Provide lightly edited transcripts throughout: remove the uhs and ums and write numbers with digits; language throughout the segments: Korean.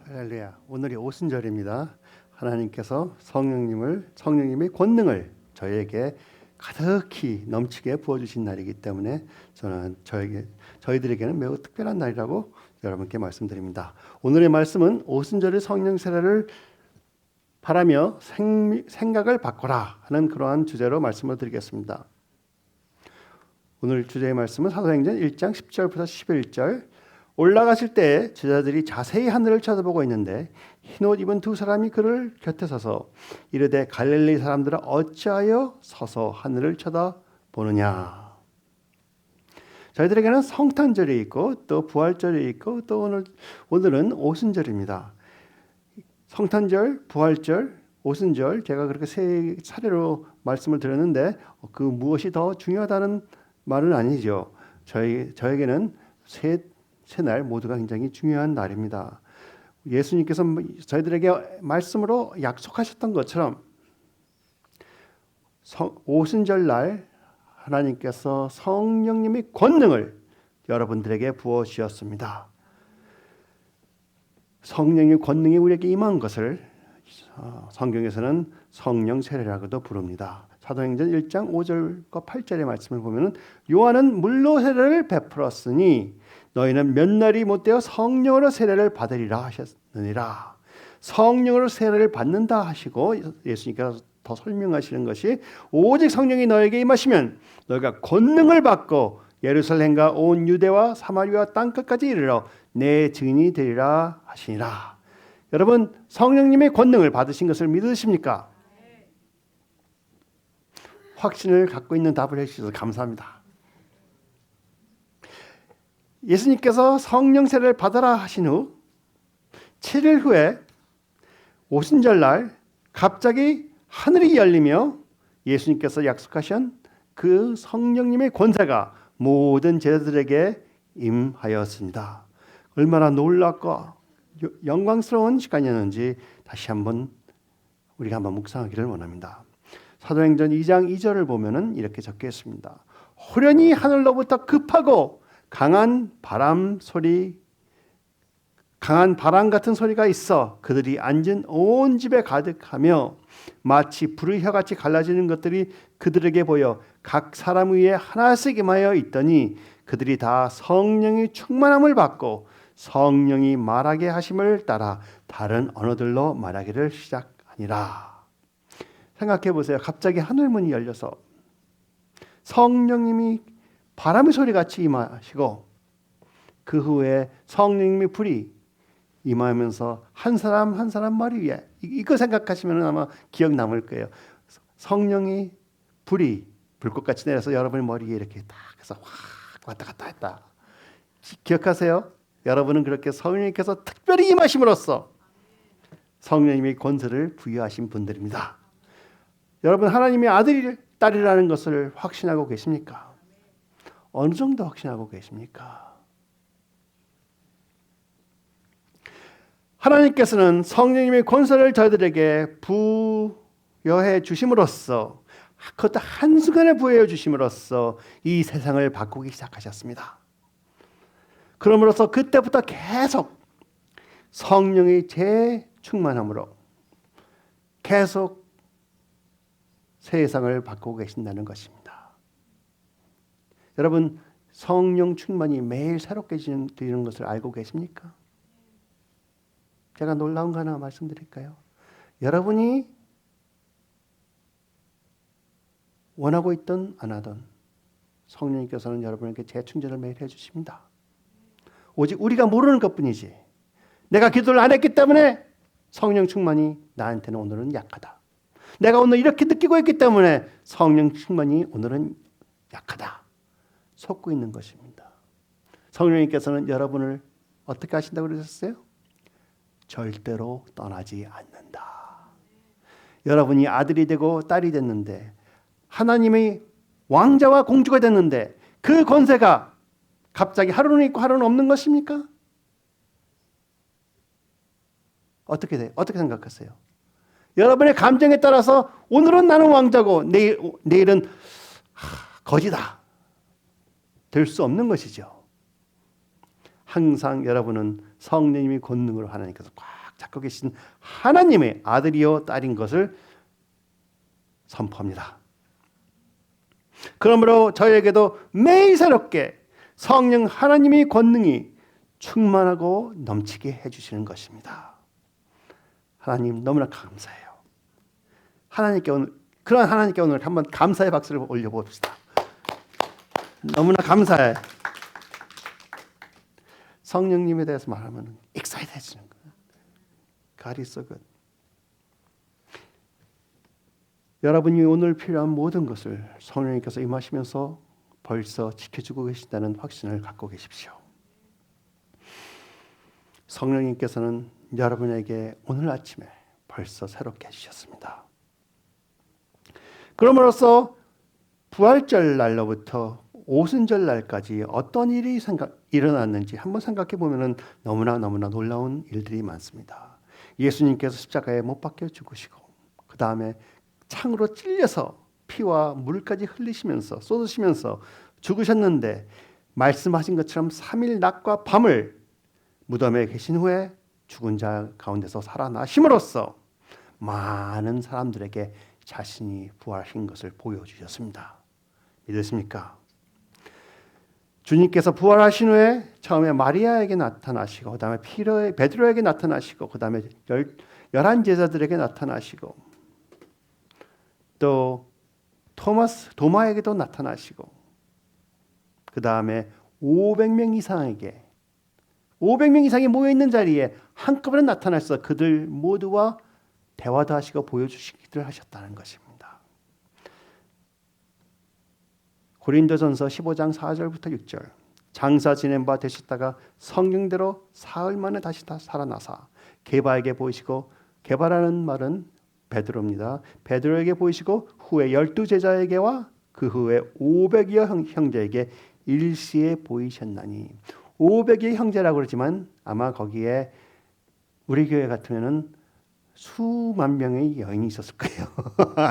할렐루야. 오늘이 오순절입니다. 하나님께서 성령님의 권능을 저희에게 가득히 넘치게 부어주신 날이기 때문에 저는 저희들에게는 매우 특별한 날이라고 여러분께 말씀드립니다. 오늘의 말씀은 오순절의 성령 세례를 바라며 생각을 바꿔라 하는 그러한 주제로 말씀을 드리겠습니다. 오늘 주제의 말씀은 사도행전 1장 10절부터 11절. 올라가실 때 제자들이 자세히 하늘을 쳐다보고 있는데 흰옷 입은 두 사람이 그를 곁에 서서 이르되 갈릴리 사람들아 어찌하여 서서 하늘을 쳐다보느냐. 저희들에게는 성탄절이 있고 또 부활절이 있고 또 오늘은 오순절입니다. 성탄절, 부활절, 오순절 제가 그렇게 세 차례로 말씀을 드렸는데 그 무엇이 더 중요하다는 말은 아니죠. 저에게는 세 날 모두가 굉장히 중요한 날입니다. 예수님께서 저희들에게 말씀으로 약속하셨던 것처럼 오순절 날 하나님께서 성령님의 권능을 여러분들에게 부어 주셨습니다. 성령의 권능이 우리에게 임한 것을 성경에서는 성령 세례라고도 부릅니다. 사도행전 1장 5절과 8절의 말씀을 보면 요한은 물로 세례를 베풀었으니 너희는 몇 날이 못되어 성령으로 세례를 받으리라 하셨느니라. 성령으로 세례를 받는다 하시고 예수님께서 더 설명하시는 것이 오직 성령이 너에게 임하시면 너희가 권능을 받고 예루살렘과 온 유대와 사마리아 땅끝까지 이르러 내 증인이 되리라 하시니라. 여러분 성령님의 권능을 받으신 것을 믿으십니까? 확신을 갖고 있는 답을 해주셔서 감사합니다. 예수님께서 성령 세례를 받아라 하신 후 7일 후에 오순절 날 갑자기 하늘이 열리며 예수님께서 약속하신 그 성령님의 권세가 모든 제자들에게 임하였습니다. 얼마나 놀랍고 영광스러운 시간이었는지 다시 한번 우리가 한번 묵상하기를 원합니다. 사도행전 2장 2절을 보면은 이렇게 적혀 있습니다. 호련히 하늘로부터 급하고 강한 바람 같은 소리가 있어 그들이 앉은 온 집에 가득하며 마치 불의 혀같이 갈라지는 것들이 그들에게 보여 각 사람 위에 하나씩 임하여 있더니 그들이 다 성령이 충만함을 받고 성령이 말하게 하심을 따라 다른 언어들로 말하기를 시작하니라. 생각해 보세요. 갑자기 하늘문이 열려서 성령님이 바람의 소리같이 임하시고 그 후에 성령님의 불이 임하면서 한 사람 한 사람 머리 위에 이거 생각하시면 아마 기억 남을 거예요. 성령이 불이 불꽃같이 내려서 여러분의 머리에 이렇게 딱 해서 확 왔다 갔다 했다. 기억하세요? 여러분은 그렇게 성령님께서 특별히 임하심으로써 성령님의 권세를 부여하신 분들입니다. 여러분 하나님의 아들이 딸이라는 것을 확신하고 계십니까? 어느 정도 확신하고 계십니까? 하나님께서는 성령님의 권세를 저희들에게 부여해 주심으로써 그것도 한순간에 부여해 주심으로써 이 세상을 바꾸기 시작하셨습니다. 그러므로서 그때부터 계속 성령의 재충만함으로 계속 세상을 바꾸고 계신다는 것입니다. 여러분 성령 충만이 매일 새롭게 되는 것을 알고 계십니까? 제가 놀라운 거 하나 말씀드릴까요? 여러분이 원하고 있든 안 하든 성령님께서는 여러분에게 재충전을 매일 해주십니다. 오직 우리가 모르는 것뿐이지 내가 기도를 안 했기 때문에 성령 충만이 나한테는 오늘은 약하다. 내가 오늘 이렇게 느끼고 있기 때문에 성령 충만이 오늘은 약하다. 속고 있는 것입니다. 성령님께서는 여러분을 어떻게 하신다고 그러셨어요? 절대로 떠나지 않는다. 여러분이 아들이 되고 딸이 됐는데 하나님의 왕자와 공주가 됐는데 그 권세가 갑자기 하루는 있고 하루는 없는 것입니까? 어떻게 돼요? 어떻게 생각하세요? 여러분의 감정에 따라서 오늘은 나는 왕자고 내일은 거지다. 될 수 없는 것이죠. 항상 여러분은 성령님이 권능으로 하나님께서 꽉 잡고 계신 하나님의 아들이요 딸인 것을 선포합니다. 그러므로 저에게도 매일 새롭게 성령 하나님의 권능이 충만하고 넘치게 해주시는 것입니다. 하나님 너무나 감사해요. 하나님께 오늘 그런 하나님께 오늘 한번 감사의 박수를 올려봅시다. 너무나 감사해. 성령님에 대해서 말하면 excited 해지는 거예요. God is so good. 여러분이 오늘 필요한 모든 것을 성령님께서 임하시면서 벌써 지켜주고 계신다는 확신을 갖고 계십시오. 성령님께서는 여러분에게 오늘 아침에 벌써 새롭게 해주셨습니다. 그럼으로써 부활절 날로부터 오순절 날까지 어떤 일이 일어났는지 한번 생각해 보면 너무나 놀라운 일들이 많습니다. 예수님께서 십자가에 못 박혀 죽으시고 그 다음에 창으로 찔려서 피와 물까지 흘리시면서 쏟으시면서 죽으셨는데 말씀하신 것처럼 3일 낮과 밤을 무덤에 계신 후에 죽은 자 가운데서 살아나심으로써 많은 사람들에게 자신이 부활하신 것을 보여주셨습니다. 믿으십니까? 주님께서 부활하신 후에 처음에 마리아에게 나타나시고 그 다음에 베드로에게 나타나시고 그 다음에 11 제자들에게 나타나시고 또 도마에게도 나타나시고 그 다음에 500명 이상이 모여있는 자리에 한꺼번에 나타나서 그들 모두와 대화도 하시고 보여주시기를 하셨다는 것입니다. 고린도전서 15장 4절부터 6절 장사 지낸 바 되셨다가 성경대로 사흘 만에 다시 살아나사 게바에게 보이시고 게바라는 말은 베드로입니다. 베드로에게 보이시고 후에 12 제자에게와 그 후에 500여 형제에게 일시에 보이셨나니 500여 형제라고 그러지만 아마 거기에 우리 교회 같으면은 수만 명의 여인이 있었을 거예요.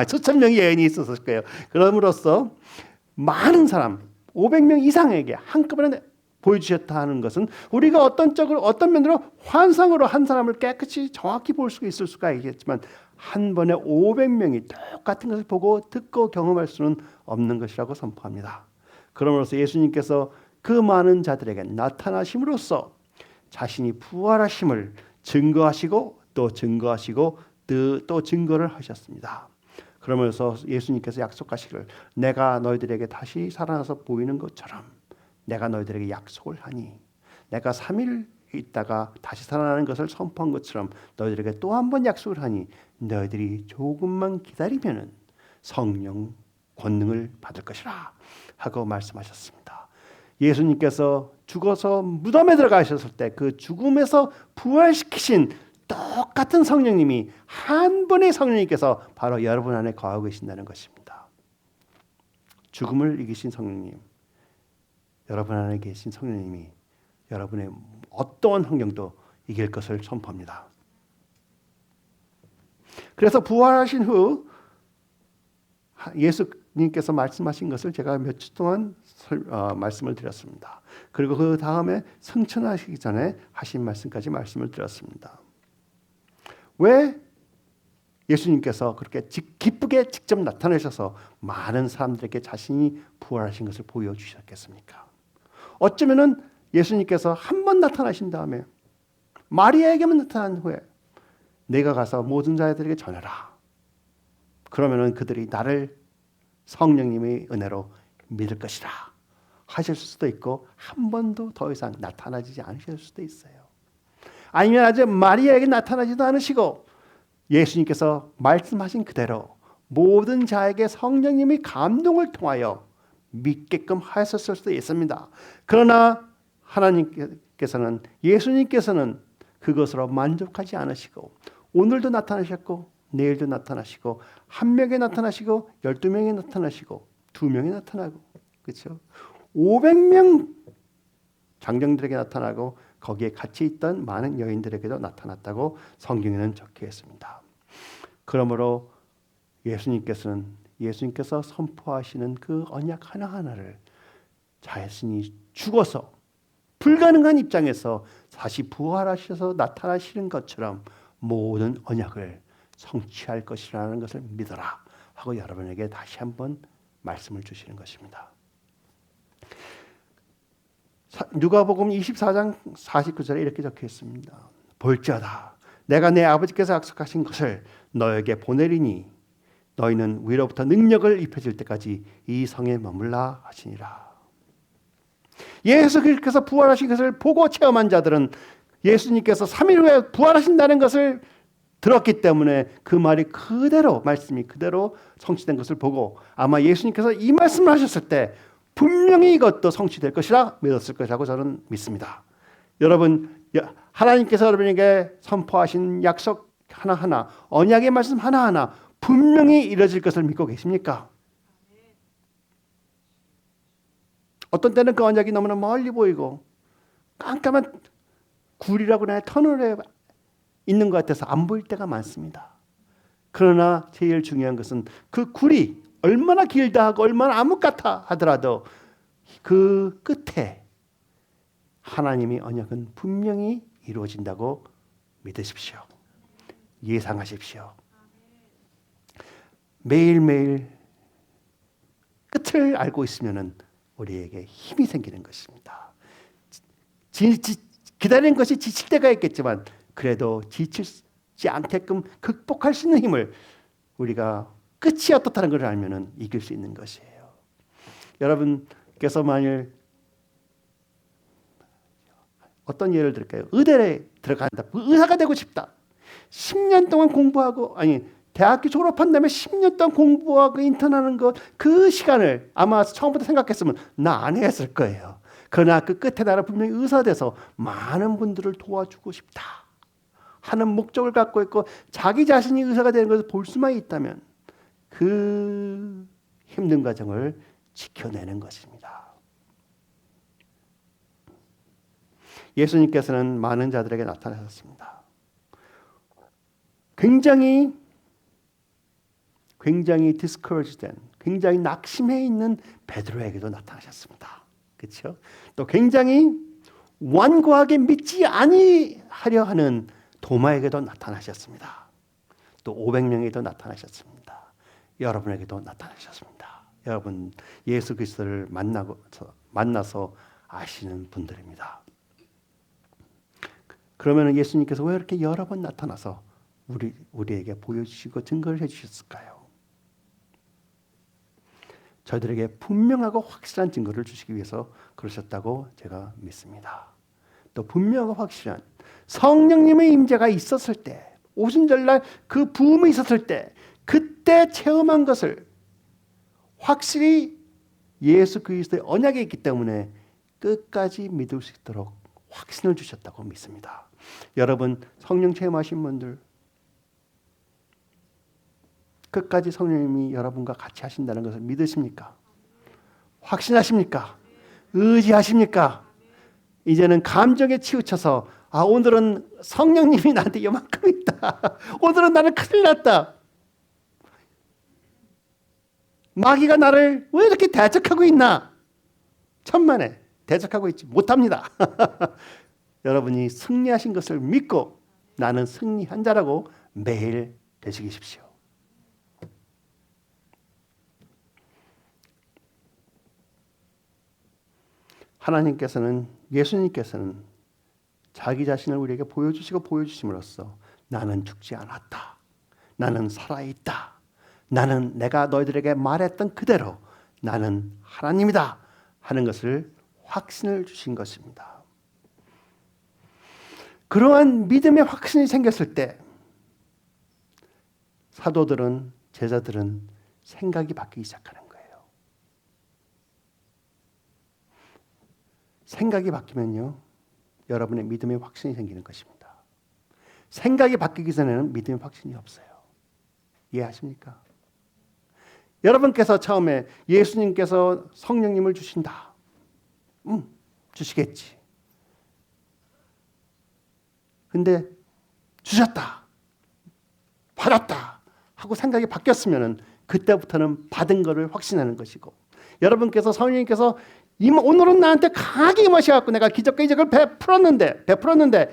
수천 명의 여인이 있었을 거예요. 그럼으로써 많은 사람 500명 이상에게 한꺼번에 보여주셨다 하는 것은 우리가 어떤 면으로 환상으로 한 사람을 깨끗이 정확히 볼 수 있을 수가 있겠지만 한 번에 500명이 똑같은 것을 보고 듣고 경험할 수는 없는 것이라고 선포합니다. 그러므로서 예수님께서 그 많은 자들에게 나타나심으로써 자신이 부활하심을 증거하시고 또 증거를 하셨습니다. 그러면서 예수님께서 약속하시기를 내가 너희들에게 다시 살아나서 보이는 것처럼 내가 너희들에게 약속을 하니 내가 3일 있다가 다시 살아나는 것을 선포한 것처럼 너희들에게 또 한 번 약속을 하니 너희들이 조금만 기다리면은 성령 권능을 받을 것이라 하고 말씀하셨습니다. 예수님께서 죽어서 무덤에 들어가셨을 때 그 죽음에서 부활시키신 똑같은 성령님이 한 분의 성령님께서 바로 여러분 안에 거하고 계신다는 것입니다. 죽음을 이기신 성령님, 여러분 안에 계신 성령님이 여러분의 어떠한 환경도 이길 것을 선포합니다. 그래서 부활하신 후 예수님께서 말씀하신 것을 제가 몇 주 동안 말씀을 드렸습니다. 그리고 그 다음에 승천하시기 전에 하신 말씀까지 말씀을 드렸습니다. 왜 예수님께서 그렇게 기쁘게 직접 나타나셔서 많은 사람들에게 자신이 부활하신 것을 보여주셨겠습니까? 어쩌면은 예수님께서 한 번 나타나신 다음에 마리아에게만 나타난 후에 내가 가서 모든 자들에게 전해라. 그러면은 그들이 나를 성령님의 은혜로 믿을 것이라 하실 수도 있고 한 번도 더 이상 나타나지 않으실 수도 있어요. 아니면 아직 마리아에게 나타나지도 않으시고 예수님께서 말씀하신 그대로 모든 자에게 성령님의 감동을 통하여 믿게끔 하셨을 수도 있습니다. 그러나 하나님께서는 예수님께서는 그것으로 만족하지 않으시고 오늘도 나타나셨고 내일도 나타나시고 한 명에 나타나시고 12명에 나타나시고 2명에 나타나고 그렇죠? 500명 장정들에게 나타나고 거기에 같이 있던 많은 여인들에게도 나타났다고 성경에는 적혀 있습니다. 그러므로 예수님께서 선포하시는 그 언약 하나하나를 자신이 죽어서 불가능한 입장에서 다시 부활하셔서 나타나시는 것처럼 모든 언약을 성취할 것이라는 것을 믿어라 하고 여러분에게 다시 한번 말씀을 주시는 것입니다. 누가복음 24장 49절에 이렇게 적혀 있습니다. 볼지어다 내가 내 아버지께서 약속하신 것을 너에게 보내리니 너희는 위로부터 능력을 입혀질 때까지 이 성에 머물라 하시니라. 예수께서 부활하신 것을 보고 체험한 자들은 예수님께서 3일 후에 부활하신다는 것을 들었기 때문에 그 말이 그대로 말씀이 그대로 성취된 것을 보고 아마 예수님께서 이 말씀을 하셨을 때 분명히 이것도 성취될 것이라 믿었을 것이라고 저는 믿습니다. 여러분 하나님께서 여러분에게 선포하신 약속 하나하나 언약의 말씀 하나하나 분명히 이루어질 것을 믿고 계십니까? 어떤 때는 그 언약이 너무나 멀리 보이고 깜깜한 굴이라고 하나요? 터널에 있는 것 같아서 안 보일 때가 많습니다. 그러나 제일 중요한 것은 그 굴이 얼마나 길다 하고 얼마나 암흑 같아 하더라도 그 끝에 하나님의 언약은 분명히 이루어진다고 믿으십시오. 예상하십시오. 매일매일 끝을 알고 있으면 우리에게 힘이 생기는 것입니다. 기다리는 것이 지칠 때가 있겠지만 그래도 지치지 않게끔 극복할 수 있는 힘을 우리가 끝이 어떻다는 것을 알면 이길 수 있는 것이에요. 여러분께서 만일 어떤 예를 들까요? 의대에 들어간다. 의사가 되고 싶다. 10년 동안 공부하고 대학교 졸업한 다음에 10년 동안 공부하고 인턴하는 것 그 시간을 아마 처음부터 생각했으면 나 안 했을 거예요. 그러나 그 끝에 나는 분명히 의사 돼서 많은 분들을 도와주고 싶다 하는 목적을 갖고 있고 자기 자신이 의사가 되는 것을 볼 수만 있다면 그 힘든 과정을 지켜내는 것입니다. 예수님께서는 많은 자들에게 나타나셨습니다. 굉장히 discouraged 된, 굉장히 낙심해 있는 베드로에게도 나타나셨습니다. 그렇죠? 또 굉장히 완고하게 믿지 아니하려 하는 도마에게도 나타나셨습니다. 또 500명에게도 나타나셨습니다. 여러분에게도 나타나셨습니다. 여러분 예수 그리스도를 만나서 아시는 분들입니다. 그러면 예수님께서 왜 이렇게 여러 번 나타나서 우리에게 보여주시고 증거를 해주셨을까요? 저희들에게 분명하고 확실한 증거를 주시기 위해서 그러셨다고 제가 믿습니다. 또 분명하고 확실한 성령님의 임재가 있었을 때, 오순절날 그 부음이 있었을 때 그때 체험한 것을 확실히 예수 그리스도의 언약이 있기 때문에 끝까지 믿을 수 있도록 확신을 주셨다고 믿습니다. 여러분 성령 체험하신 분들 끝까지 성령님이 여러분과 같이 하신다는 것을 믿으십니까? 확신하십니까? 의지하십니까? 이제는 감정에 치우쳐서 오늘은 성령님이 나한테 이만큼 있다. 오늘은 나는 큰일 났다. 마귀가 나를 왜 이렇게 대적하고 있나? 천만에 대적하고 있지 못합니다. 여러분이 승리하신 것을 믿고 나는 승리한 자라고 매일 되시십시오. 예수님께서는 자기 자신을 우리에게 보여주시고 보여주심으로써 나는 죽지 않았다. 나는 살아있다. 나는 내가 너희들에게 말했던 그대로 나는 하나님이다 하는 것을 확신을 주신 것입니다. 그러한 믿음의 확신이 생겼을 때 사도들은 제자들은 생각이 바뀌기 시작하는 거예요. 생각이 바뀌면요 여러분의 믿음의 확신이 생기는 것입니다. 생각이 바뀌기 전에는 믿음의 확신이 없어요. 이해하십니까? 여러분께서 처음에 예수님께서 성령님을 주신다. 주시겠지. 근데 주셨다. 받았다. 하고 생각이 바뀌었으면 그때부터는 받은 것을 확신하는 것이고 여러분께서 성령님께서 오늘은 나한테 강하게 임하셔갖고 내가 기적과 이적을 베풀었는데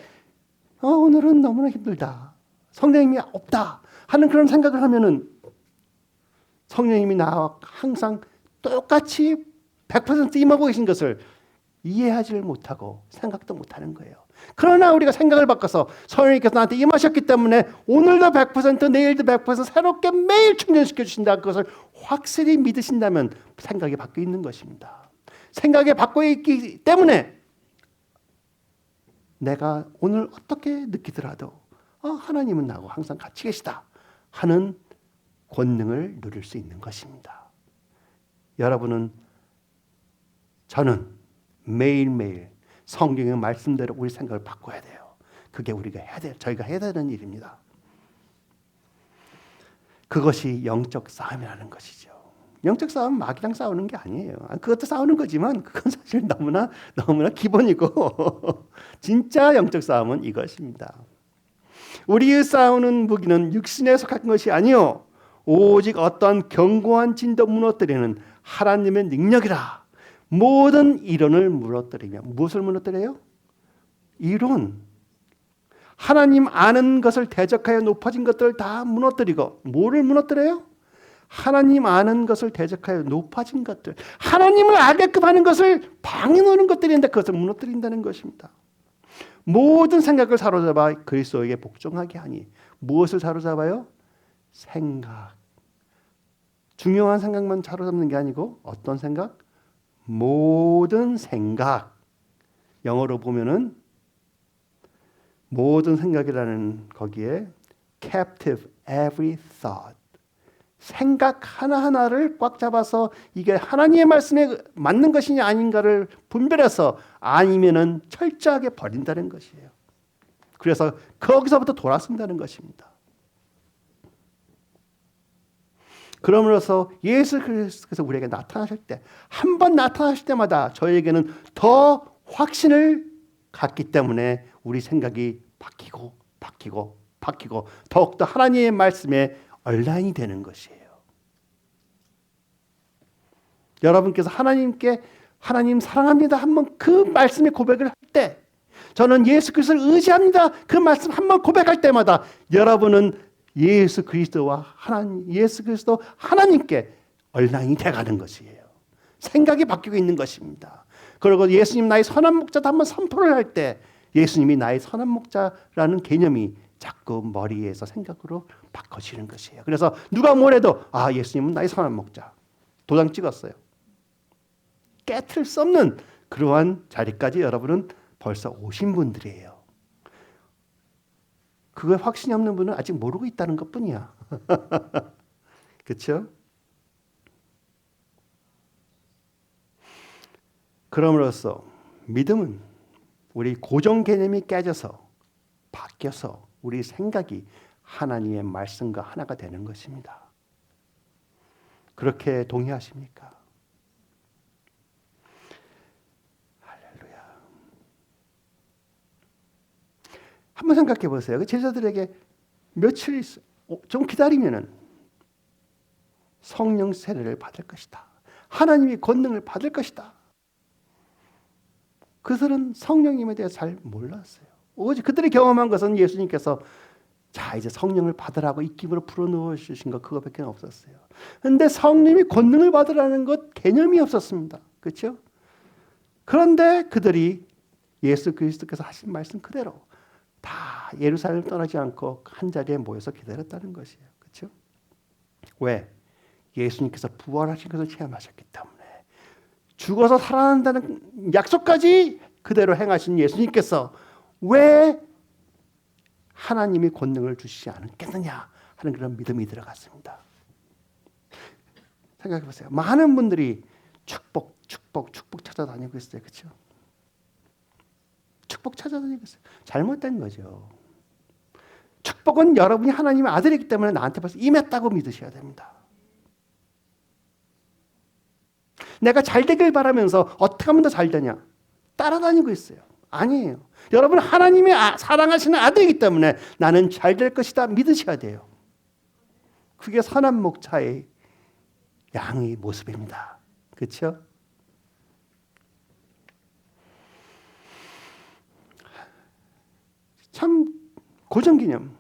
오늘은 너무나 힘들다. 성령님이 없다 하는 그런 생각을 하면은 성령님이 나와 항상 똑같이 100% 임하고 계신 것을 이해하지를 못하고 생각도 못하는 거예요. 그러나 우리가 생각을 바꿔서 성령님께서 나한테 임하셨기 때문에 오늘도 100%, 내일도 100% 새롭게 매일 충전시켜 주신다. 그것을 확실히 믿으신다면 생각이 바뀌어 있는 것입니다. 생각이 바뀌어 있기 때문에 내가 오늘 어떻게 느끼더라도 하나님은 나하고 항상 같이 계시다 하는 권능을 누릴 수 있는 것입니다. 여러분은, 저는 매일매일 성경의 말씀대로 우리 생각을 바꿔야 돼요. 그게 우리가 해야 돼요. 저희가 해야 되는 일입니다. 그것이 영적 싸움이라는 것이죠. 영적 싸움은 마귀랑 싸우는 게 아니에요. 그것도 싸우는 거지만 그건 사실 너무나 기본이고 진짜 영적 싸움은 이것입니다. 우리의 싸우는 무기는 육신에 속한 것이 아니요 오직 어떤 견고한 진도 무너뜨리는 하나님의 능력이라. 모든 이론을 무너뜨리며, 무엇을 무너뜨려요? 이론. 하나님 아는 것을 대적하여 높아진 것들을 다 무너뜨리고, 뭐를 무너뜨려요? 하나님 아는 것을 대적하여 높아진 것들, 하나님을 알게끔 하는 것을 방해하는 것들인데 그것을 무너뜨린다는 것입니다. 모든 생각을 사로잡아 그리스도에게 복종하게 하니. 무엇을 사로잡아요? 생각. 중요한 생각만 사로잡는 게 아니고 어떤 생각? 모든 생각. 영어로 보면은 모든 생각이라는 거기에 captive every thought. 생각 하나하나를 꽉 잡아서 이게 하나님의 말씀에 맞는 것이냐 아닌가를 분별해서 아니면은 철저하게 버린다는 것이에요. 그래서 거기서부터 돌아선다는 것입니다. 그러므로서 예수 그리스도께서 우리에게 나타나실 때, 한 번 나타나실 때마다 저희에게는 더 확신을 갖기 때문에 우리 생각이 바뀌고 더욱더 하나님의 말씀에 얼라인이 되는 것이에요. 여러분께서 하나님께 하나님 사랑합니다 한번 그 말씀의 고백을 할 때, 저는 예수 그리스도를 의지합니다 그 말씀 한번 고백할 때마다 여러분은 예수 그리스도 하나님께 얼라인이 돼가는 것이에요. 생각이 바뀌고 있는 것입니다. 그리고 예수님 나의 선한 목자도 한번 선포를 할 때 예수님이 나의 선한 목자라는 개념이 자꾸 머리에서 생각으로 바꿔지는 것이에요. 그래서 누가 뭐래도 예수님은 나의 선한 목자. 도장 찍었어요. 깨트릴 수 없는 그러한 자리까지 여러분은 벌써 오신 분들이에요. 그거에 확신이 없는 분은 아직 모르고 있다는 것뿐이야. 그렇죠? 그럼으로써 믿음은 우리 고정 개념이 깨져서 바뀌어서 우리 생각이 하나님의 말씀과 하나가 되는 것입니다. 그렇게 동의하십니까? 할렐루야. 한번 생각해 보세요. 그 제자들에게 며칠 좀 기다리면은 성령 세례를 받을 것이다. 하나님이 권능을 받을 것이다. 그들은 성령님에 대해 잘 몰랐어요. 오직 그들이 경험한 것은 예수님께서 자 이제 성령을 받으라고 입김으로 불어넣어 주신 것 그거밖에 없었어요. 그런데 성령이 권능을 받으라는 것 개념이 없었습니다. 그렇죠? 그런데 그들이 예수 그리스도께서 하신 말씀 그대로 다 예루살렘 떠나지 않고 한 자리에 모여서 기다렸다는 것이에요. 그렇죠? 왜? 예수님께서 부활하신 것을 체험하셨기 때문에. 죽어서 살아난다는 약속까지 그대로 행하신 예수님께서 왜 하나님이 권능을 주시지 않겠느냐 하는 그런 믿음이 들어갔습니다. 생각해 보세요. 많은 분들이 축복 찾아다니고 있어요. 그렇죠? 축복 찾아다니고 있어요. 잘못된 거죠. 축복은 여러분이 하나님의 아들이기 때문에 나한테 벌써 임했다고 믿으셔야 됩니다. 내가 잘 되길 바라면서 어떻게 하면 더 잘 되냐 따라다니고 있어요. 아니에요. 여러분 하나님의 사랑하시는 아들이기 때문에 나는 잘 될 것이다 믿으셔야 돼요. 그게 선한 목자의 양의 모습입니다. 그렇죠? 참 고정개념.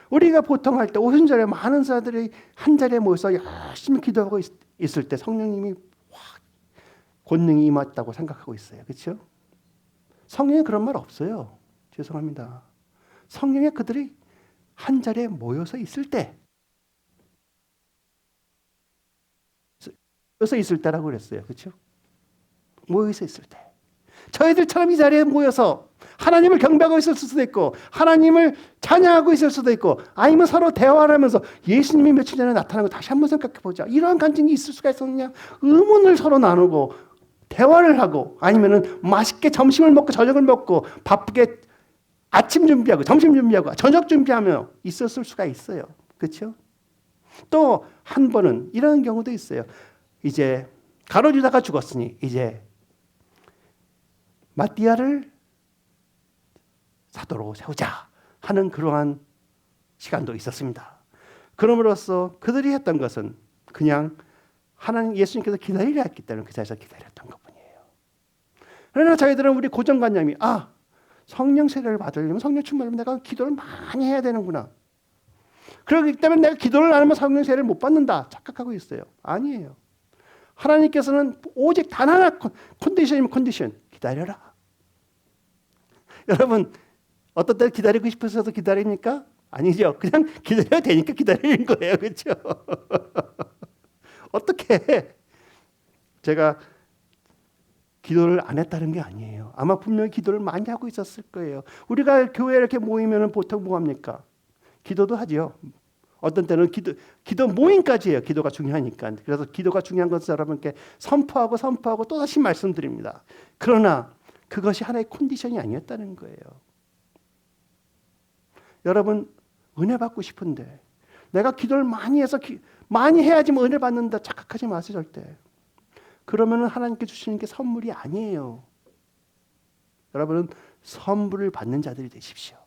우리가 보통 할 때 오순절에 많은 사람들이 한 자리에 모여서 열심히 기도하고 있을 때 성령님이 확 권능이 임했다고 생각하고 있어요. 그렇죠? 성령에 그런 말 없어요. 죄송합니다. 성령에 그들이 한 자리에 모여서 있을 때, 모여서 있을 때라고 그랬어요. 그렇죠? 모여서 있을 때. 저희들처럼 이 자리에 모여서 하나님을 경배하고 있을 수도 있고 하나님을 찬양하고 있을 수도 있고 아니면 서로 대화를 하면서 예수님이 며칠 전에 나타난 거 다시 한번 생각해 보자. 이러한 간증이 있을 수가 있었느냐? 의문을 서로 나누고 대화를 하고 아니면은 맛있게 점심을 먹고 저녁을 먹고 바쁘게 아침 준비하고 점심 준비하고 저녁 준비하며 있었을 수가 있어요. 그렇죠? 또 한 번은 이런 경우도 있어요. 이제 가룟 유다가 죽었으니 이제 마띠아를 사도로 세우자 하는 그러한 시간도 있었습니다. 그럼으로써 그들이 했던 것은 그냥 하나님 예수님께서 기다리려 했기 때문에 그 자리에서 기다렸던 것뿐이에요. 그러나 저희들은 우리 고정관념이 성령 세례를 받으려면 성령 충만하면 내가 기도를 많이 해야 되는구나. 그렇기 때문에 내가 기도를 안 하면 성령 세례를 못 받는다 착각하고 있어요. 아니에요. 하나님께서는 오직 단 하나 컨디션이면 컨디션 기다려라. 여러분 어떤 때 기다리고 싶어서 기다립니까? 아니죠. 그냥 기다려야 되니까 기다리는 거예요. 그렇죠? 어떻게 제가 기도를 안 했다는 게 아니에요. 아마 분명히 기도를 많이 하고 있었을 거예요. 우리가 교회에 이렇게 모이면 보통 뭐 합니까? 기도도 하죠. 어떤 때는 기도 모임까지 해요. 기도가 중요하니까. 그래서 기도가 중요한 것을 여러분께 선포하고 또다시 말씀드립니다. 그러나 그것이 하나의 컨디션이 아니었다는 거예요. 여러분 은혜 받고 싶은데 내가 기도를 많이 해서 많이 해야지 뭐 은혜 받는다 착각하지 마세요. 절대. 그러면 하나님께 주시는 게 선물이 아니에요. 여러분은 선물을 받는 자들이 되십시오.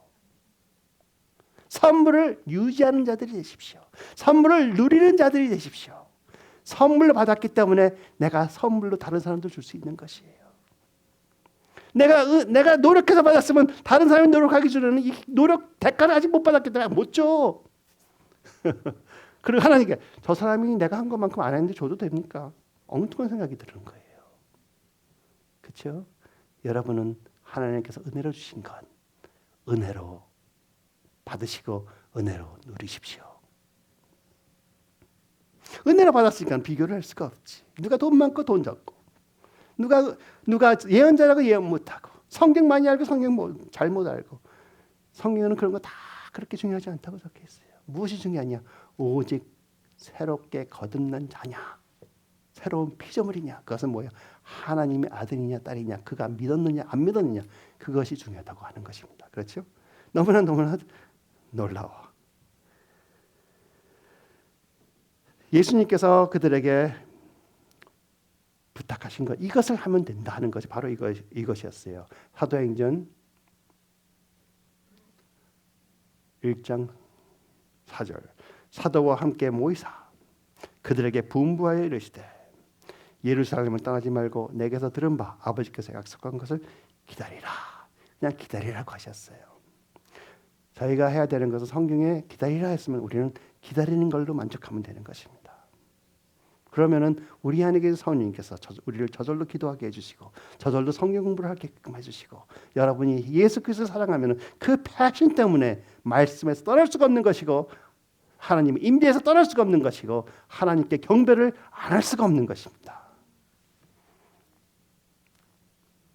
선물을 유지하는 자들이 되십시오. 선물을 누리는 자들이 되십시오. 선물을 받았기 때문에 내가 선물로 다른 사람들 줄 수 있는 것이에요. 내가 노력해서 받았으면 다른 사람이 노력하기 전에는 이 노력 대가를 아직 못 받았기 때문에 못 줘. 그리고 하나님께 저 사람이 내가 한 것만큼 안 했는데 줘도 됩니까? 엉뚱한 생각이 드는 거예요. 그렇죠? 여러분은 하나님께서 은혜로 주신 것 은혜로 받으시고 은혜로 누리십시오. 은혜로 받았으니까 비교를 할 수가 없지. 누가 돈 많고 돈 적고 누가 예언자라고 예언 못하고 성경 많이 알고 성경 잘못 알고 성경에는 그런 거 다 그렇게 중요하지 않다고 적혀 있어요. 무엇이 중요하냐? 오직 새롭게 거듭난 자냐? 새로운 피조물이냐? 그것은 뭐예요? 하나님의 아들이냐 딸이냐? 그가 믿었느냐 안 믿었느냐? 그것이 중요하다고 하는 것입니다. 그렇죠? 너무나 놀라워. 예수님께서 그들에게 부탁하신 것 이것을 하면 된다 하는 것이 바로 이것이었어요. 사도행전 1장 4절 사도와 함께 모이사 그들에게 분부하여 이르시되 예루살렘을 떠나지 말고 내게서 들은 바 아버지께서 약속한 것을 기다리라. 그냥 기다리라고 하셨어요. 저희가 해야 되는 것은 성경에 기다리라 했으면 우리는 기다리는 걸로 만족하면 되는 것입니다. 그러면은 우리 안에 계신 성령님께서 우리를 저절로 기도하게 해주시고 저절로 성경 공부를 하게끔 해주시고 여러분이 예수 그리스도를 사랑하면은 그 패션 때문에 말씀에서 떠날 수가 없는 것이고 하나님의 임재에서 떠날 수가 없는 것이고 하나님께 경배를 안 할 수가 없는 것입니다.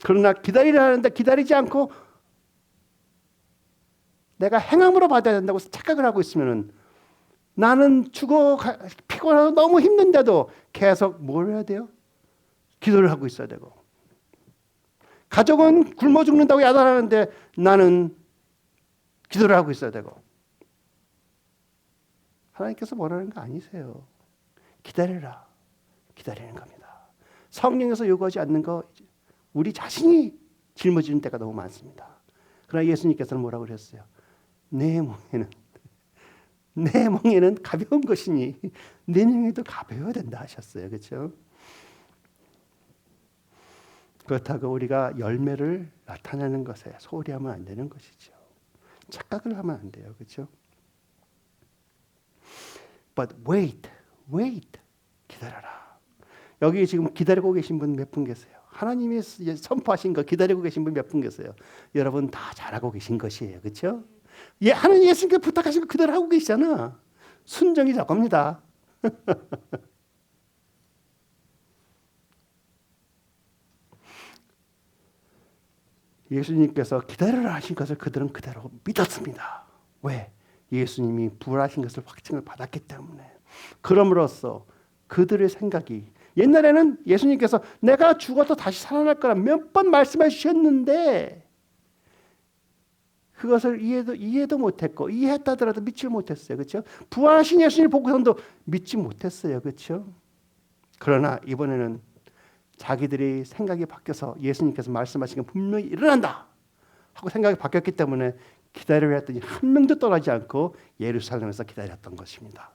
그러나 기다리라 하는데 기다리지 않고 내가 행함으로 받아야 된다고 착각을 하고 있으면은 나는 피곤하고 너무 힘든데도 계속 뭘 해야 돼요? 기도를 하고 있어야 되고 가족은 굶어 죽는다고 야단하는데 나는 기도를 하고 있어야 되고 하나님께서 뭐라는 거 아니세요. 기다려라. 기다리는 겁니다. 성령에서 요구하지 않는 거 우리 자신이 짊어지는 때가 너무 많습니다. 그러나 예수님께서는 뭐라고 그랬어요? 내 멍에는 가벼운 것이니 내 멍에도 가벼워야 된다 하셨어요. 그렇죠? 그렇다고 우리가 열매를 나타내는 것에 소홀히 하면 안 되는 것이죠. 착각을 하면 안 돼요. 그렇죠? But wait. 기다려라. 여기 지금 기다리고 계신 분 몇 분 계세요? 하나님이 선포하신 거 기다리고 계신 분 몇 분 계세요? 여러분 다 잘하고 계신 것이에요. 그렇죠? 예, 하나님 예수님께 부탁하신 거 그대로 하고 계시잖아. 순종이 저겁니다. 예수님께서 기다려라 하신 것을 그들은 그대로 믿었습니다. 왜? 예수님이 부활하신 것을 확증을 받았기 때문에. 그럼으로써 그들의 생각이, 옛날에는 예수님께서 내가 죽어도 다시 살아날 거라 몇 번 말씀해 주셨는데 그것을 이해도 못했고, 이해했다 하더라도 믿지 못했어요. 그렇죠? 부활하신 예수님 보고서도 믿지 못했어요. 그렇죠? 그러나 이번에는 자기들이 생각이 바뀌어서 예수님께서 말씀하신 건 분명히 일어난다 하고 생각이 바뀌었기 때문에 기다리려 했더니 한 명도 떠나지 않고 예루살렘에서 기다렸던 것입니다.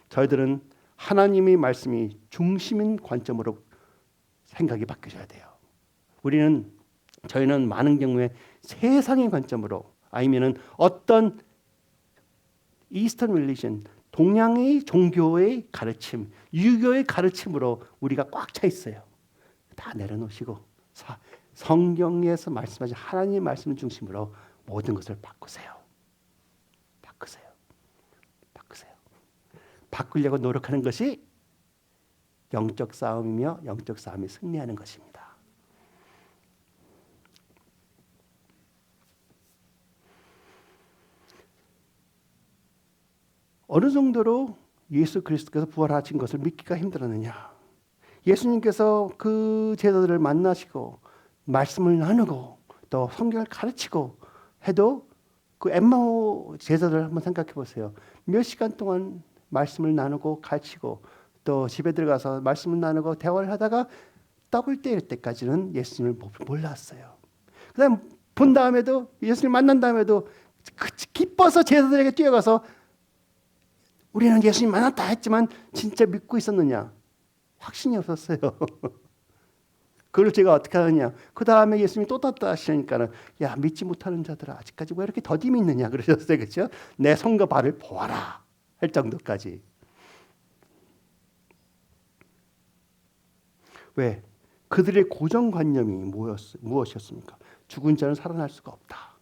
저희들은 하나님의 말씀이 중심인 관점으로 생각이 바뀌어져야 돼요. 저희는 많은 경우에 세상의 관점으로, 아니면은 어떤 이스턴 릴리전, 동양의 종교의 가르침, 유교의 가르침으로 우리가 꽉 차 있어요. 다 내려놓으시고 성경에서 말씀하신 하나님의 말씀을 중심으로 모든 것을 바꾸세요. 바꾸려고 노력하는 것이 영적 싸움이며 영적 싸움이 승리하는 것입니다. 어느 정도로 예수 그리스도께서 부활하신 것을 믿기가 힘들었느냐? 예수님께서 그 제자들을 만나시고 말씀을 나누고 또 성경을 가르치고 해도 그 엠마오 제자들 한번 생각해 보세요. 몇 시간 동안 말씀을 나누고 가르치고 또 집에 들어가서 말씀을 나누고 대화를 하다가 떡을 떼일 때까지는 예수님을 몰랐어요. 그다음 본 다음에도, 예수님 만난 다음에도 기뻐서 제자들에게 뛰어가서 우리는 예수님 만났다 했지만 진짜 믿고 있었느냐? 확신이 없었어요. 그걸 제가 어떻게 하느냐? 그 다음에 예수님이 또 떴다 하시니까는, 야, 믿지 못하는 자들아, 아직까지 왜 이렇게 더디 믿느냐 그러셨어요. 그렇죠? 내 손과 발을 보아라 할 정도까지. 왜? 그들의 고정관념이 무엇이었습니까? 죽은 자는 살아날 수가 없다.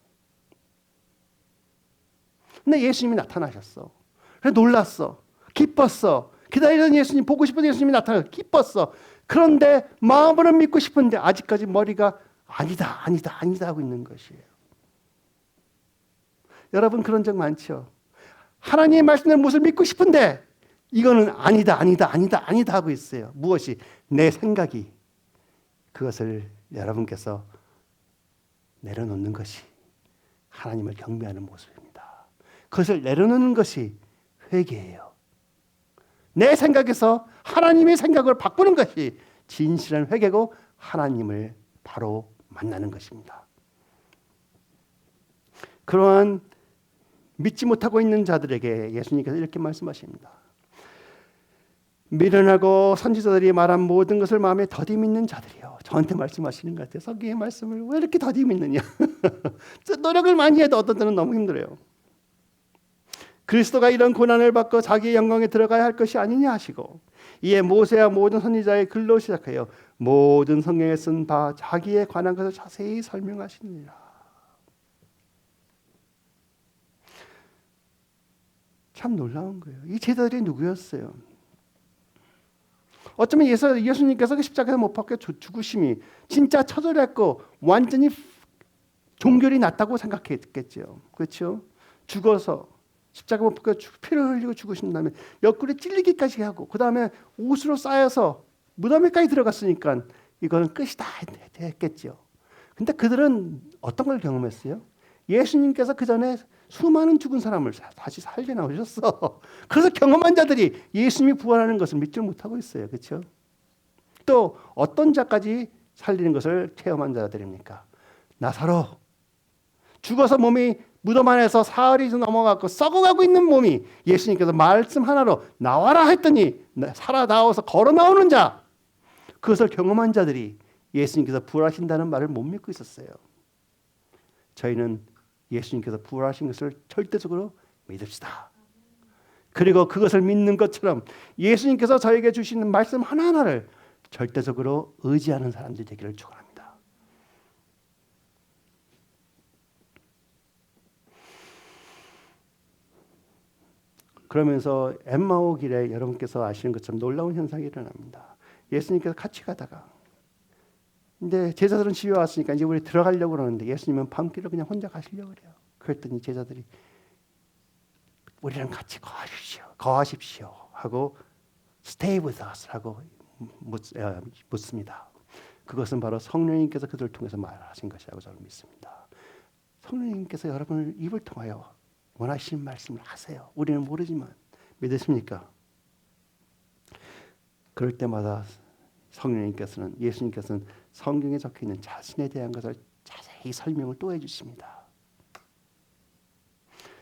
근데 예수님이 나타나셨어. 그래 놀랐어. 기뻤어. 기다리던 예수님, 보고 싶은 예수님이 나타나서 기뻤어. 그런데 마음으로는 믿고 싶은데 아직까지 머리가 아니다 하고 있는 것이에요. 여러분 그런 적 많죠? 하나님의 말씀을 무엇을 믿고 싶은데 이거는 아니다 하고 있어요. 무엇이? 내 생각이. 그것을 여러분께서 내려놓는 것이 하나님을 경배하는 모습입니다. 그것을 내려놓는 것이 회개예요. 내 생각에서 하나님의 생각을 바꾸는 것이 진실한 회개고 하나님을 바로 만나는 것입니다. 그러한 믿지 못하고 있는 자들에게 예수님께서 이렇게 말씀하십니다. 미련하고 선지자들이 말한 모든 것을 마음에 더디 믿는 자들이요. 저한테 말씀하시는 것 같아요. 성경의 말씀을 왜 이렇게 더디 믿느냐. 노력을 많이 해도 어떤 때는 너무 힘들어요. 그리스도가 이런 고난을 받고 자기의 영광에 들어가야 할 것이 아니냐 하시고, 이에 모세와 모든 선지자의 글로 시작하여 모든 성경에 쓴 바 자기에 관한 것을 자세히 설명하시니라. 참 놀라운 거예요. 이 제자들이 누구였어요? 어쩌면 예수님께서 그 십자가에서 못 박혀 죽으심이 진짜 처절했고 완전히 종결이 났다고 생각했겠죠. 그렇죠? 죽어서 십자가 못 박혀 피를 흘리고 죽으신 다음에 옆구리 찔리기까지 하고 그 다음에 옷으로 쌓여서 무덤에까지 들어갔으니까 이거는 끝이다 했겠죠. 근데 그들은 어떤 걸 경험했어요? 예수님께서 그 전에 수많은 죽은 사람을 다시 살게 나오셨어. 그래서 경험한 자들이 예수님이 부활하는 것을 믿지 못하고 있어요. 그렇죠? 또 어떤 자까지 살리는 것을 체험한 자들입니까? 나사로. 죽어서 몸이 무덤 안에서 사흘이 넘어가고 썩어가고 있는 몸이 예수님께서 말씀 하나로 나와라 했더니 살아 나와서 걸어 나오는 자. 그것을 경험한 자들이 예수님께서 부활하신다는 말을 못 믿고 있었어요. 저희는 예수님께서 부활하신 것을 절대적으로 믿읍시다. 그리고 그것을 믿는 것처럼 예수님께서 저에게 주시는 말씀 하나하나를 절대적으로 의지하는 사람들이 되기를 축원합니다. 그러면서 엠마오 길에 여러분께서 아시는 것처럼 놀라운 현상이 일어납니다. 예수님께서 같이 가다가 근데 제자들은 집에 왔으니까 이제 우리 들어가려고 그러는데 예수님은 밤길을 그냥 혼자 가시려고 그래요. 그랬더니 제자들이 우리랑 같이 거하십시오 하고 stay with us 하고 묻습니다. 그것은 바로 성령님께서 그들을 통해서 말하신 것이라고 저는 믿습니다. 성령님께서 여러분을 입을 통하여 원하시는 말씀을 하세요. 우리는 모르지만 믿으십니까? 그럴 때마다 성령님께서는 예수님께서는 성경에 적혀있는 자신에 대한 것을 자세히 설명을 또 해주십니다.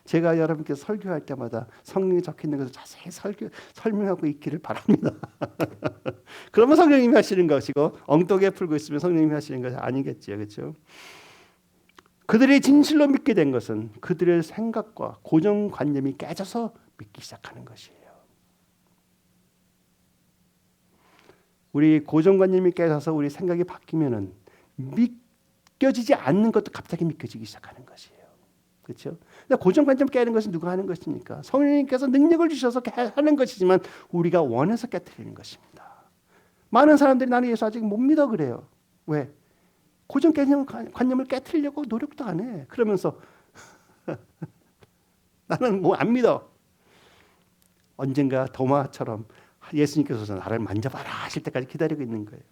제가 여러분께 설교할 때마다 성경에 적혀있는 것을 자세히 설명하고 있기를 바랍니다. 그러면 성령님이 하시는 것이고 엉뚱하게 풀고 있으면 성령님이 하시는 것이 아니겠지요. 그렇죠? 그들이 진실로 믿게 된 것은 그들의 생각과 고정관념이 깨져서 믿기 시작하는 것이에요. 우리 고정관념이 깨져서 우리 생각이 바뀌면은 믿겨지지 않는 것도 갑자기 믿겨지기 시작하는 것이에요. 그렇죠? 고정관념 깨는 것은 누가 하는 것입니까? 성령님께서 능력을 주셔서 하는 것이지만 우리가 원해서 깨뜨리는 것입니다. 많은 사람들이 나는 예수 아직 못 믿어 그래요. 왜? 고정관념을 깨뜨리려고 노력도 안 해. 그러면서 나는 뭐 안 믿어. 언젠가 도마처럼 예수님께서 나를 만져봐라 하실 때까지 기다리고 있는 거예요.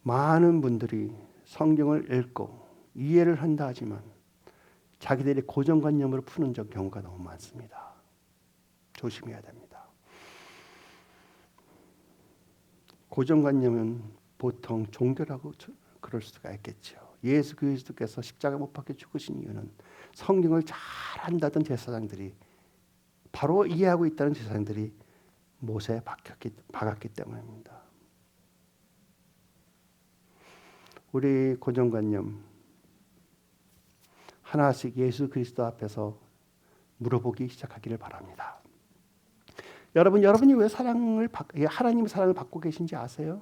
많은 분들이 성경을 읽고 이해를 한다 하지만 자기들의 고정관념으로 푸는 경우가 너무 많습니다. 조심해야 됩니다. 고정관념은 보통 종교라고 그럴 수가 있겠죠. 예수 그리스도께서 십자가 못 박혀 죽으신 이유는 성경을 잘 안다던 제사장들이 바로 이해하고 있다는 제사장들이 못에 박았기 때문입니다. 우리 고정관념 하나씩 예수 그리스도 앞에서 물어보기 시작하기를 바랍니다. 여러분이 왜 하나님의 사랑을 받고 계신지 아세요?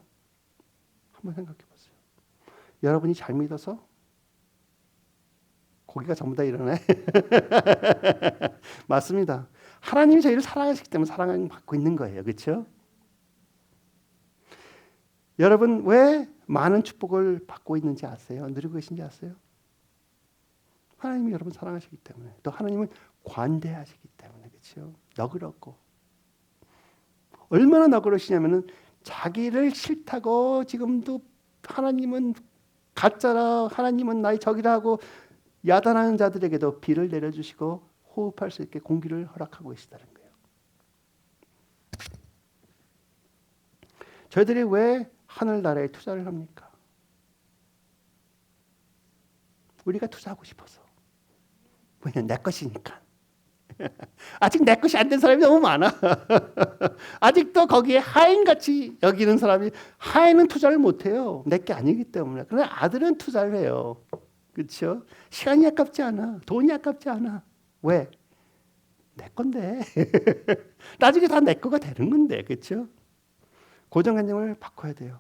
한번 생각해 보세요. 여러분이 잘 믿어서? 고기가 전부 다 이러네. 맞습니다. 하나님이 저희를 사랑하시기 때문에 사랑을 받고 있는 거예요. 그렇죠? 여러분 왜 많은 축복을 받고 있는지 아세요? 누리고 계신지 아세요? 하나님이 여러분 사랑하시기 때문에 또 하나님은 관대하시기 때문에 그렇죠? 너그럽고 얼마나 너그러시냐면은 자기를 싫다고 지금도 하나님은 가짜라 하나님은 나의 적이라 하고 야단하는 자들에게도 비를 내려주시고 호흡할 수 있게 공기를 허락하고 계시다는 거예요. 저희들이 왜 하늘나라에 투자를 합니까? 우리가 투자하고 싶어서. 왜냐면 내 것이니까. 아직 내 것이 안 된 사람이 너무 많아. 아직도 거기에 하인같이 여기는 사람이 하인은 투자를 못해요. 내 게 아니기 때문에. 그러나 아들은 투자를 해요. 그렇죠? 시간이 아깝지 않아. 돈이 아깝지 않아. 왜? 내 건데. 나중에 다 내 거가 되는 건데. 그렇죠? 고정관념을 바꿔야 돼요.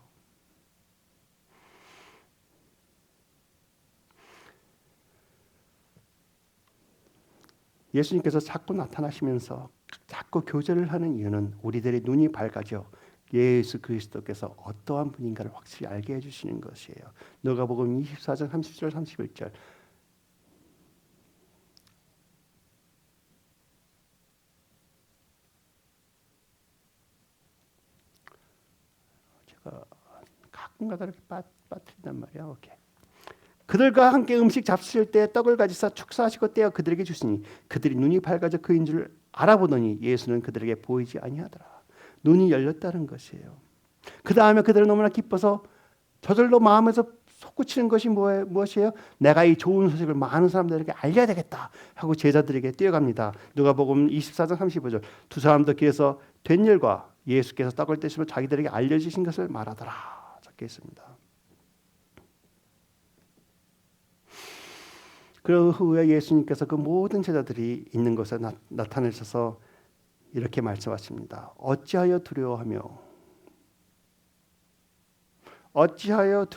예수님께서 자꾸 나타나시면서 자꾸 교제를 하는 이유는 우리들의 눈이 밝아져 예수 그리스도께서 어떠한 분인가를 확실히 알게 해주시는 것이에요. 누가복음 24장 30절 31절 제가 가끔가다 이렇게 빠뜨린단 말이야. 오케이. 그들과 함께 음식 잡수실 때 떡을 가지사 축사하시고 떼어 그들에게 주시니 그들이 눈이 밝아져 그인 줄 알아보더니 예수는 그들에게 보이지 아니하더라. 눈이 열렸다는 것이에요. 그 다음에 그들은 너무나 기뻐서 저절로 마음에서 솟구치는 것이 무엇이에요? 내가 이 좋은 소식을 많은 사람들에게 알려야 되겠다 하고 제자들에게 뛰어갑니다. 누가복음 24장 35절 두 사람도 길에서 된 일과 예수께서 떡을 떼시며 자기들에게 알려주신 것을 말하더라 적혀 있습니다. 그 후에 예수님께서 그 모든 제자들이 있는 곳에 나타내셔서 이렇게 말씀하십니다. 어찌하여 두려워하며 어찌하여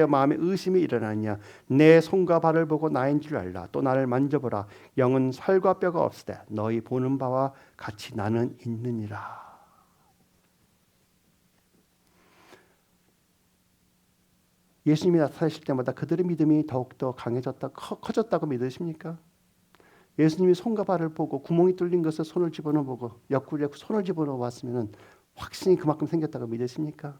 마음에 의심이 일어나냐. 내 손과 발을 보고 나인 줄 알라. 또 나를 만져보라. 영은 살과 뼈가 없으되 너희 보는 바와 같이 나는 있느니라. 예수님이 나타나실 때마다 그들의 믿음이 더욱더 커졌다고 믿으십니까? 예수님이 손과 발을 보고 구멍이 뚫린 것을 손을 집어넣어 보고 옆구리에 손을 집어넣어 봤으면 확신이 그만큼 생겼다고 믿으십니까?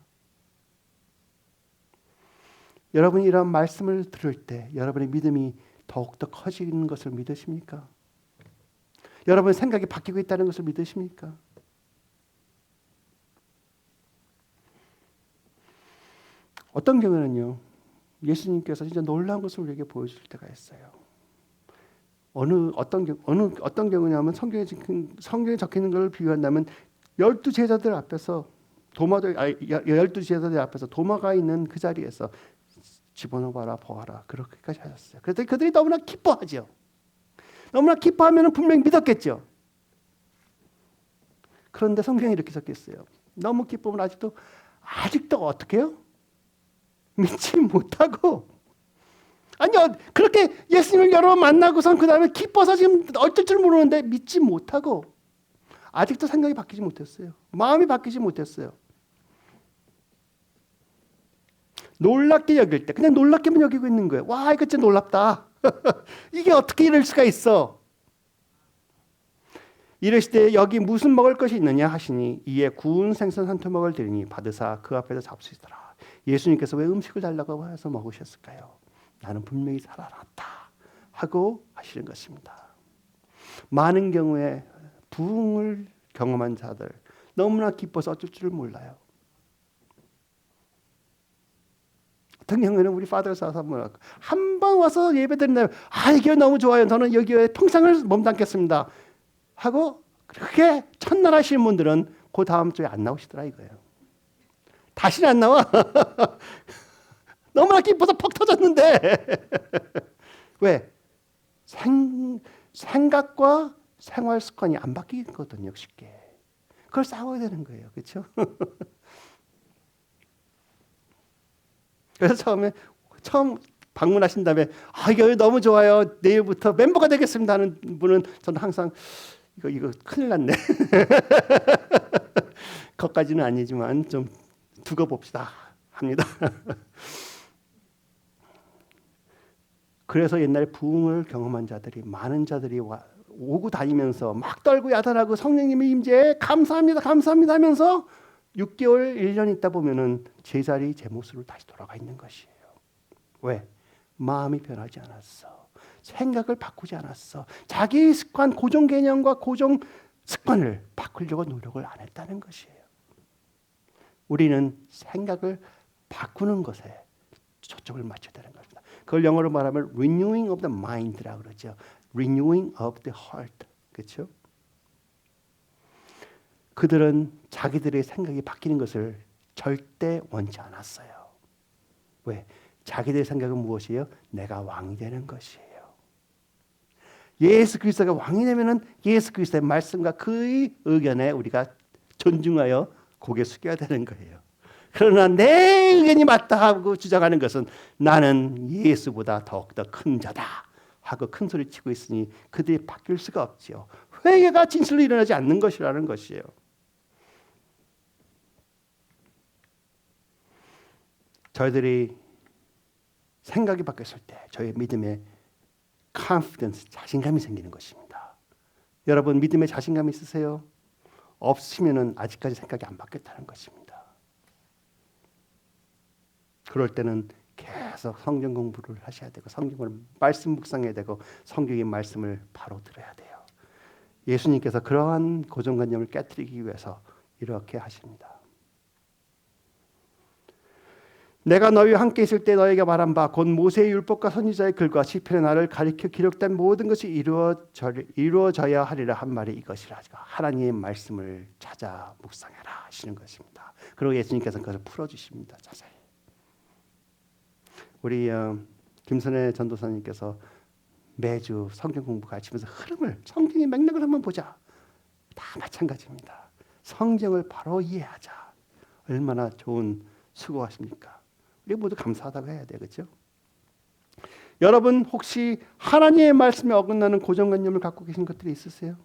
여러분이 이런 말씀을 들을 때 여러분의 믿음이 더욱더 커지는 것을 믿으십니까? 여러분의 생각이 바뀌고 있다는 것을 믿으십니까? 어떤 경우는요, 예수님께서 진짜 놀라운 것을 우리에게 보여줄 때가 있어요. 어떤 경우냐면 성경에 적혀 있는 걸 비유한다면 12제자들 앞에서 12제자들 앞에서 도마가 있는 그 자리에서 집어넣어봐라 보아라 그렇게까지 하셨어요. 그래서 그들이 너무나 기뻐하죠. 너무나 기뻐하면 분명히 믿었겠죠. 그런데 성경에 이렇게 적혀 있어요. 너무 기쁘면 아직도 어떻게 해요? 믿지 못하고 아니요 그렇게 예수님을 여러 번 만나고선 그 다음에 기뻐서 지금 어쩔 줄 모르는데 믿지 못하고 아직도 생각이 바뀌지 못했어요. 마음이 바뀌지 못했어요. 놀랍게 여길 때 그냥 놀랍게만 여기고 있는 거예요. 와 이거 진짜 놀랍다. 이게 어떻게 이럴 수가 있어. 이르시되 여기 무슨 먹을 것이 있느냐 하시니 이에 구운 생선 한 토막을 드리니 받으사 그 앞에서 잡수시더라. 예수님께서 왜 음식을 달라고 해서 먹으셨을까요? 나는 분명히 살아났다 하고 하시는 것입니다. 많은 경우에 부흥을 경험한 자들 너무나 기뻐서 어쩔 줄을 몰라요. 어떤 경우에는 우리 파더스 한번 와서 예배 드린다면 이게 너무 좋아요. 저는 여기에 평생을 몸담겠습니다 하고 그렇게 첫날 하시는 분들은 그 다음 주에 안 나오시더라 이거예요. 다시는 안 나와. 너무나 기뻐서 퍽 터졌는데 왜? 생각과 생활 습관이 안 바뀌거든요 쉽게. 그걸 싸워야 되는 거예요. 그렇죠? 그래서 처음 방문하신 다음에 이거 너무 좋아요. 내일부터 멤버가 되겠습니다 하는 분은 저는 항상 이거 큰일 났네. 그것까지는 아니지만 좀 두고 봅시다 합니다. 그래서 옛날에 부흥을 경험한 자들이 많은 자들이 오고 다니면서 막 떨고 야단하고 성령님의 임재에 감사합니다 감사합니다 하면서 6개월 1년 있다 보면은 제자리 제 모습으로 다시 돌아가 있는 것이에요. 왜? 마음이 변하지 않았어. 생각을 바꾸지 않았어. 자기 습관 고정 개념과 고정 습관을 바꾸려고 노력을 안 했다는 것이에요. 우리는 생각을 바꾸는 것에 초점을 맞춰야 되는 겁니다. 그걸 영어로 말하면 renewing of the mind라고 그러죠. renewing of the heart. 그렇죠? 그들은 자기들의 생각이 바뀌는 것을 절대 원치 않았어요. 왜? 자기들의 생각은 무엇이에요? 내가 왕이 되는 것이에요. 예수 그리스도가 왕이 되면은 예수 그리스도의 말씀과 그의 의견에 우리가 존중하여 고개 숙여야 되는 거예요. 그러나 내 의견이 맞다 하고 주장하는 것은 나는 예수보다 더욱더 큰 자다 하고 큰 소리 치고 있으니 그들이 바뀔 수가 없지요. 회개가 진실로 일어나지 않는 것이라는 것이에요. 저희들이 생각이 바뀌었을 때 저희의 믿음에 confidence, 자신감이 생기는 것입니다. 여러분 믿음에 자신감 있으세요? 없으면은 아직까지 생각이 안 바뀌었다는 것입니다. 그럴 때는 계속 성경 공부를 하셔야 되고 성경을 말씀 묵상해야 되고 성경의 말씀을 바로 들어야 돼요. 예수님께서 그러한 고정관념을 깨뜨리기 위해서 이렇게 하십니다. 내가 너희와 함께 있을 때 너희에게 말한 바 곧 모세의 율법과 선지자의 글과 시편의 나를 가리켜 기록된 모든 것이 이루어져야 하리라 한 말이 이것이라. 하나님의 말씀을 찾아 묵상해라 하시는 것입니다. 그리고 예수님께서는 그것을 풀어주십니다. 자세히. 우리 김선혜 전도사님께서 매주 성경 공부 가르치면서 흐름을, 성경의 맥락을 한번 보자. 다 마찬가지입니다. 성경을 바로 이해하자. 얼마나 좋은 수고하십니까? 우리 모두 감사하다고 해야 돼, 그렇죠? 여러분 혹시 하나님의 말씀에 어긋나는 고정관념을 갖고 계신 것들이 있으세요?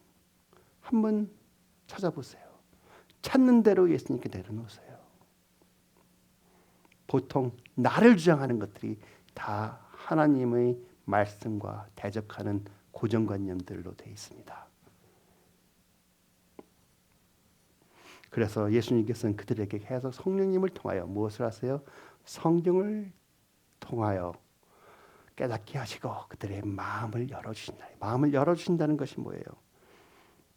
한번 찾아보세요. 찾는 대로 예수님께 내려놓으세요. 보통 나를 주장하는 것들이 다 하나님의 말씀과 대적하는 고정관념들로 되어 있습니다. 그래서 예수님께서는 그들에게 계속 성령님을 통하여 무엇을 하세요? 성경을 통하여 깨닫게 하시고 그들의 마음을 열어주신다. 마음을 열어주신다는 것이 뭐예요?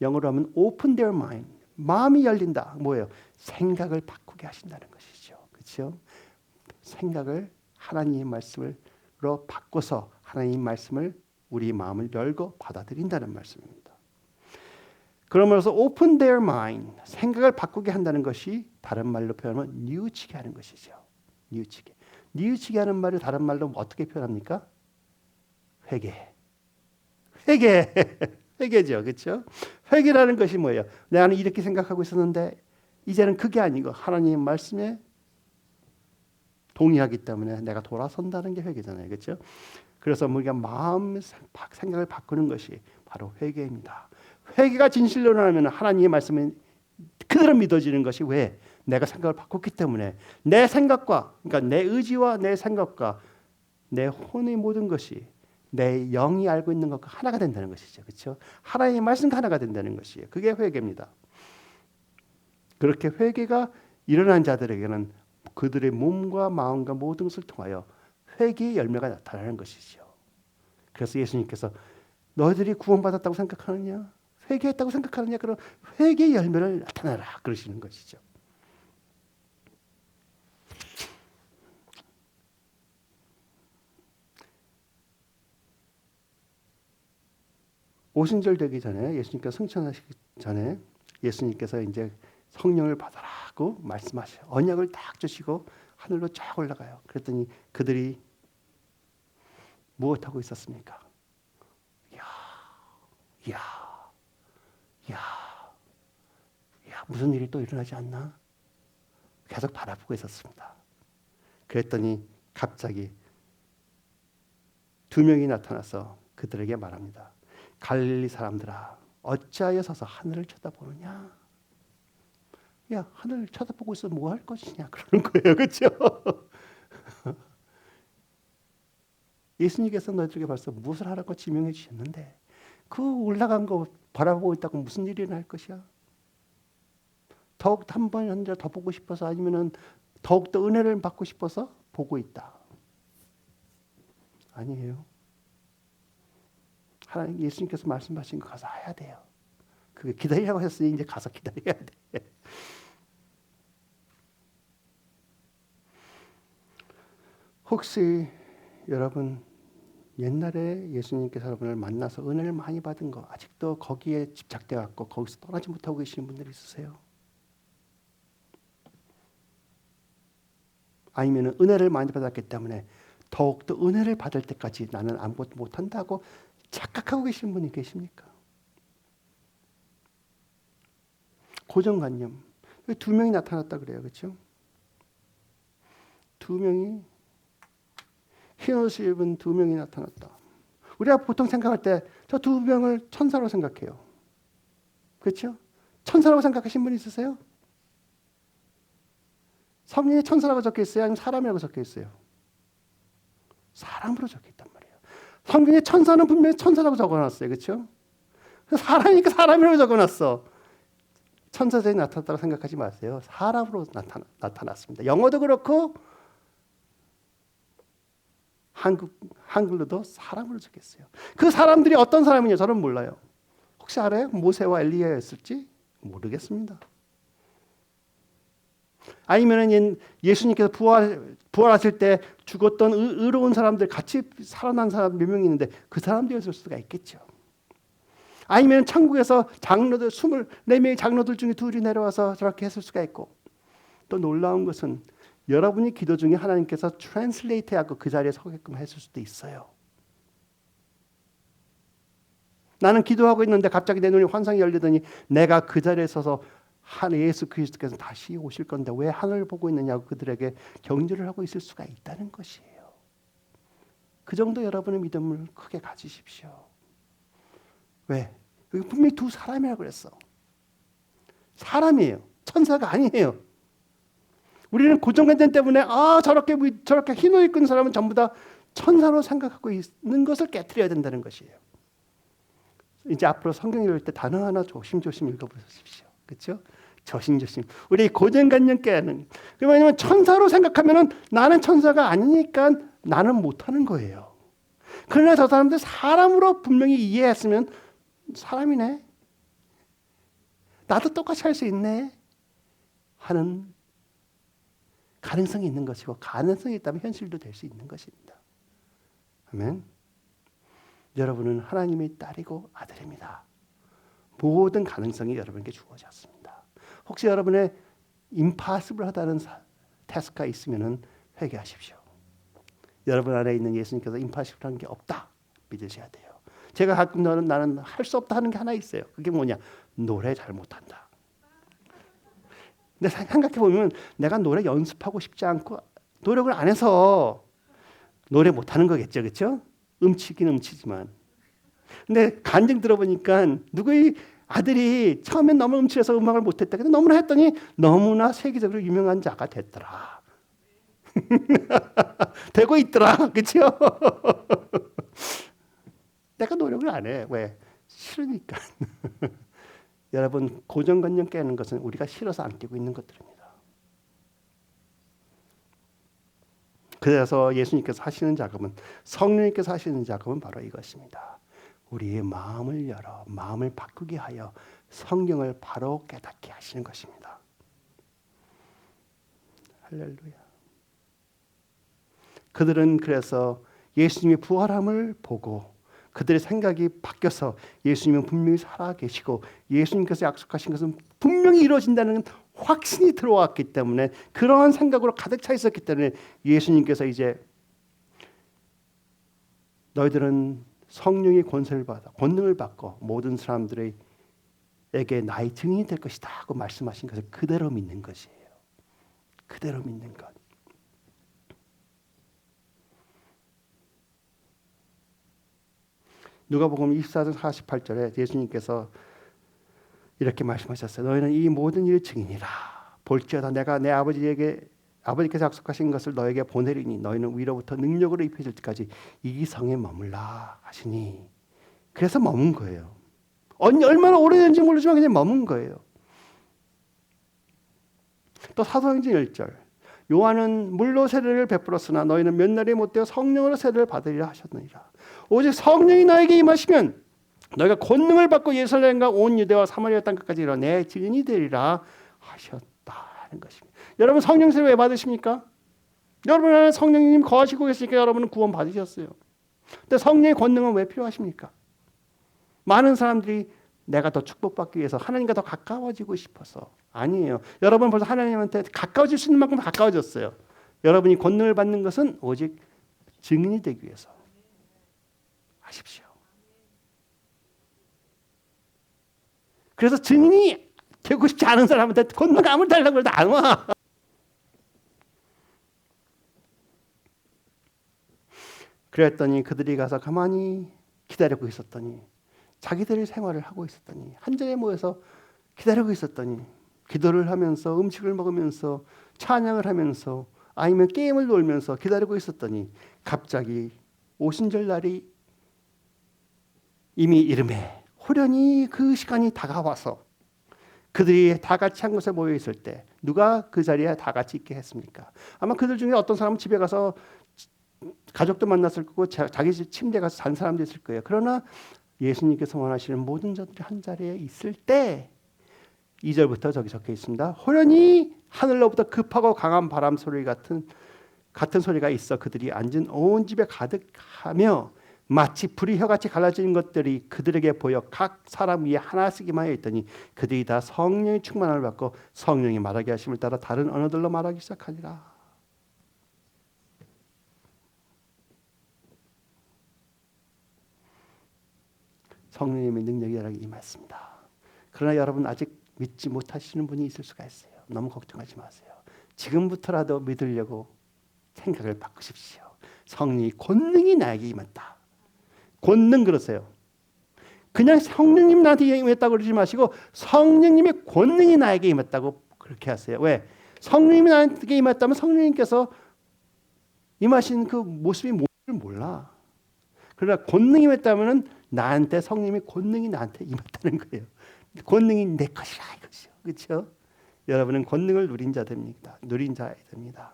영어로 하면 open their mind. 마음이 열린다. 뭐예요? 생각을 바꾸게 하신다는 것이죠. 그렇죠? 생각을 하나님의 말씀으로 바꿔서 하나님의 말씀을 우리 마음을 열고 받아들인다는 말씀입니다. 그러면서 open their mind, 생각을 바꾸게 한다는 것이 다른 말로 표현하면 뉘우치게 하는 것이죠. 뉘우치게. 뉘우치게 하는 말을 다른 말로 어떻게 표현합니까? 회개. 회개죠. 그렇죠? 회개라는 것이 뭐예요? 나는 이렇게 생각하고 있었는데 이제는 그게 아니고 하나님의 말씀에 동의하기 때문에 내가 돌아선다는 게 회개잖아요. 그렇죠? 그래서 우리가 마음 생각을 바꾸는 것이 바로 회개입니다. 회개가 진실로 일어나면 하나님의 말씀은 그대로 믿어지는 것이 왜? 내가 생각을 바꿨기 때문에 내 생각과 그러니까 내 의지와 내 생각과 내 혼의 모든 것이 내 영이 알고 있는 것과 하나가 된다는 것이죠. 그렇죠? 하나님의 말씀과 하나가 된다는 것이에요. 그게 회개입니다. 그렇게 회개가 일어난 자들에게는 그들의 몸과 마음과 모든 것을 통하여 회개의 열매가 나타나는 것이죠. 그래서 예수님께서 너희들이 구원받았다고 생각하느냐? 회개했다고 생각하느냐? 그럼 회개의 열매를 나타내라 그러시는 것이죠. 오순절 되기 전에 예수님께서 승천하시기 전에 예수님께서 이제 성령을 받아라고 말씀하셔요. 언약을 딱 주시고 하늘로 쫙 올라가요. 그랬더니 그들이 무엇하고 있었습니까? 무슨 일이 또 일어나지 않나? 계속 바라보고 있었습니다. 그랬더니 갑자기 두 명이 나타나서 그들에게 말합니다. 갈릴리 사람들아, 어찌하여 서서 하늘을 쳐다보느냐? 야, 하늘을 쳐다보고 있어 뭐 할 것이냐? 그러는 거예요. 그렇죠? 예수님께서 너희들에게 벌써 무엇을 하라고 지명해 주셨는데 그 올라간 거 바라보고 있다고 무슨 일이 일어날 것이야? 더욱 한 번 더 보고 싶어서 아니면은 더욱 더 은혜를 받고 싶어서 보고 있다. 아니에요. 하나님 예수님께서 말씀하신 거 가서 해야 돼요. 그게 기다리라고 했으니 이제 가서 기다려야 돼. 혹시 여러분 옛날에 예수님께서 여러분을 만나서 은혜를 많이 받은 거 아직도 거기에 집착돼 갖고 거기서 떠나지 못하고 계시는 분들이 있으세요? 아니면 은혜를 많이 받았기 때문에 더욱더 은혜를 받을 때까지 나는 아무것도 못한다고 착각하고 계시는 분이 계십니까? 고정관념. 두 명이 나타났다 그래요. 그렇죠? 두 명이 흰옷을 입은 두 명이 나타났다. 우리가 보통 생각할 때 저 두 명을 천사로 생각해요. 그렇죠? 천사라고 생각하신 분 있으세요? 성경에 천사라고 적혀 있어요? 아니면 사람이라고 적혀 있어요? 사람으로 적혀 있단 말이에요. 성경에 천사는 분명히 천사라고 적어놨어요. 그렇죠? 사람이니까 사람이라고 적어놨어. 천사들이 나타났다고 생각하지 마세요. 사람으로 나타났습니다. 영어도 그렇고 한글로도 사람으로 적혔어요. 그 사람들이 어떤 사람이냐 저는 몰라요. 혹시 알아요? 모세와 엘리야였을지 모르겠습니다. 아니면은 예수님께서 부활하실 때 죽었던 의로운 사람들 같이 살아난 사람 몇 명이 있는데 그 사람들이었을 수가 있겠죠. 아니면 천국에서 장로들 24명의 장로들 중에 둘이 내려와서 저렇게 했을 수가 있고, 또 놀라운 것은 여러분이 기도 중에 하나님께서 트랜슬레이트 하고 그 자리에 서게끔 했을 수도 있어요. 나는 기도하고 있는데 갑자기 내 눈에 환상이 열리더니 내가 그 자리에 서서 예수 그리스도께서 다시 오실 건데 왜 하늘을 보고 있느냐고 그들에게 경주를 하고 있을 수가 있다는 것이에요. 그 정도 여러분의 믿음을 크게 가지십시오. 왜? 여기 분명히 두 사람이라고 그랬어. 사람이에요. 천사가 아니에요. 우리는 고정관념 때문에 저렇게 흰옷 입은 사람은 전부 다 천사로 생각하고 있는 것을 깨트려야 된다는 것이에요. 이제 앞으로 성경 읽을 때 단어 하나 조심조심 읽어보십시오. 그렇죠? 조심조심. 우리 고정관념 깨는. 왜냐하면 천사로 생각하면은 나는 천사가 아니니까 나는 못하는 거예요. 그러나 저 사람들 사람으로 분명히 이해했으면 사람이네. 나도 똑같이 할 수 있네. 하는 가능성이 있는 것이고, 가능성이 있다면 현실도 될 수 있는 것입니다. 아멘. 여러분은 하나님의 딸이고 아들입니다. 모든 가능성이 여러분에게 주어졌습니다. 혹시 여러분의 임파서블하다는 태스크가 있으면 회개하십시오. 여러분 안에 있는 예수님께서 임파서블한 게 없다 믿으셔야 돼요. 제가 가끔 나는 할 수 없다 하는 게 하나 있어요. 그게 뭐냐? 노래 잘 못한다. 근데 생각해 보면 내가 노래 연습하고 싶지 않고 노력을 안 해서 노래 못하는 거겠죠, 그렇죠? 음치긴 음치지만. 근데 간증 들어보니까 누구의 아들이 처음엔 너무 음치해서 음악을 못했다. 근데 너무나 했더니 너무나 세계적으로 유명한 자가 됐더라. 되고 있더라, 그렇죠? 내가 노력을 안 해. 왜? 싫으니까. 여러분, 고정관념 깨는 것은 우리가 싫어서 안 깨고 있는 것들입니다. 그래서 예수님께서 하시는 작업은, 성령님께서 하시는 작업은 바로 이것입니다. 우리의 마음을 열어 마음을 바꾸게 하여 성경을 바로 깨닫게 하시는 것입니다. 할렐루야. 그들은 그래서 예수님의 부활함을 보고 그들의 생각이 바뀌어서 예수님은 분명히 살아계시고 예수님께서 약속하신 것은 분명히 이루어진다는 확신이 들어왔기 때문에, 그러한 생각으로 가득 차 있었기 때문에 예수님께서 이제 너희들은 성령의 권세를 받아 권능을 받고 모든 사람들에게 나의 증인이 될 것이다 하고 말씀하신 것을 그대로 믿는 것이에요. 그대로 믿는 것. 누가복음 24장 48절에 예수님께서 이렇게 말씀하셨어요. 너희는 이 모든 일의 증인이라. 볼지어다 내가 내 아버지께서 약속하신 것을 너에게 보내리니 너희는 위로부터 능력으로 입혀질 때까지 이 성에 머물라 하시니. 그래서 머문 거예요. 얼마나 오래된지 모르지만 그냥 머문 거예요. 또 사도행전 1절. 요한은 물로 세례를 베풀었으나 너희는 몇 날이 못되어 성령으로 세례를 받으리라 하셨느니라. 오직 성령이 너에게 임하시면 너희가 권능을 받고 예루살렘과 온 유대와 사마리아 땅끝까지 이르러 내 증인이 되리라 하셨다 하는 것입니다. 여러분, 성령 세례 왜 받으십니까? 여러분 안에 성령님 거하시고 계시니까 여러분은 구원 받으셨어요. 근데 성령의 권능은 왜 필요하십니까? 많은 사람들이 내가 더 축복받기 위해서 하나님과 더 가까워지고 싶어서. 아니에요. 여러분 벌써 하나님한테 가까워질 수 있는 만큼 가까워졌어요. 여러분이 권능을 받는 것은 오직 증인이 되기 위해서 하십시오. 그래서 증인이 되고 싶지 않은 사람한테 권능 아무리 달라고 해도 안 와. 그랬더니 그들이 가서 가만히 기다리고 있었더니, 자기들의 생활을 하고 있었더니, 한 자리에 모여서 기다리고 있었더니, 기도를 하면서 음식을 먹으면서 찬양을 하면서 아니면 게임을 놀면서 기다리고 있었더니 갑자기 오순절 날이 이미 이름에 호련히 그 시간이 다가와서 그들이 다 같이 한 곳에 모여 있을 때 누가 그 자리에 다 같이 있게 했습니까? 아마 그들 중에 어떤 사람은 집에 가서 가족도 만났을 거고 자기 집 침대에 가서 잔 사람도 있을 거예요. 그러나 예수님께서 원하시는 모든 자들이 한 자리에 있을 때 2절부터 저기 적혀 있습니다. 호련히 하늘로부터 급하고 강한 바람 소리 같은 소리가 있어 그들이 앉은 온 집에 가득하며 마치 불이 혀같이 갈라지는 것들이 그들에게 보여 각 사람 위에 하나씩이만 있더니 그들이 다 성령의 충만함을 받고 성령이 말하게 하심을 따라 다른 언어들로 말하기 시작하니라. 성령님의 능력이 여러분에게 임했습니다. 그러나 여러분 아직 믿지 못하시는 분이 있을 수가 있어요. 너무 걱정하지 마세요. 지금부터라도 믿으려고 생각을 바꾸십시오. 성령이 권능이 나에게 임했다. 권능 그러세요. 그냥 성령님 나한테 임했다고 그러지 마시고 성령님의 권능이 나에게 임했다고 그렇게 하세요. 왜? 성령님이 나에게 임했다면 성령님께서 임하신 그 모습이 뭔지를 몰라. 그러나 권능이 임했다면 나한테 성령님의 권능이 나한테 임했다는 거예요. 권능이 내 것이라 이것이요. 그렇죠? 여러분은 권능을 누린 자 됩니다. 누린 자 됩니다.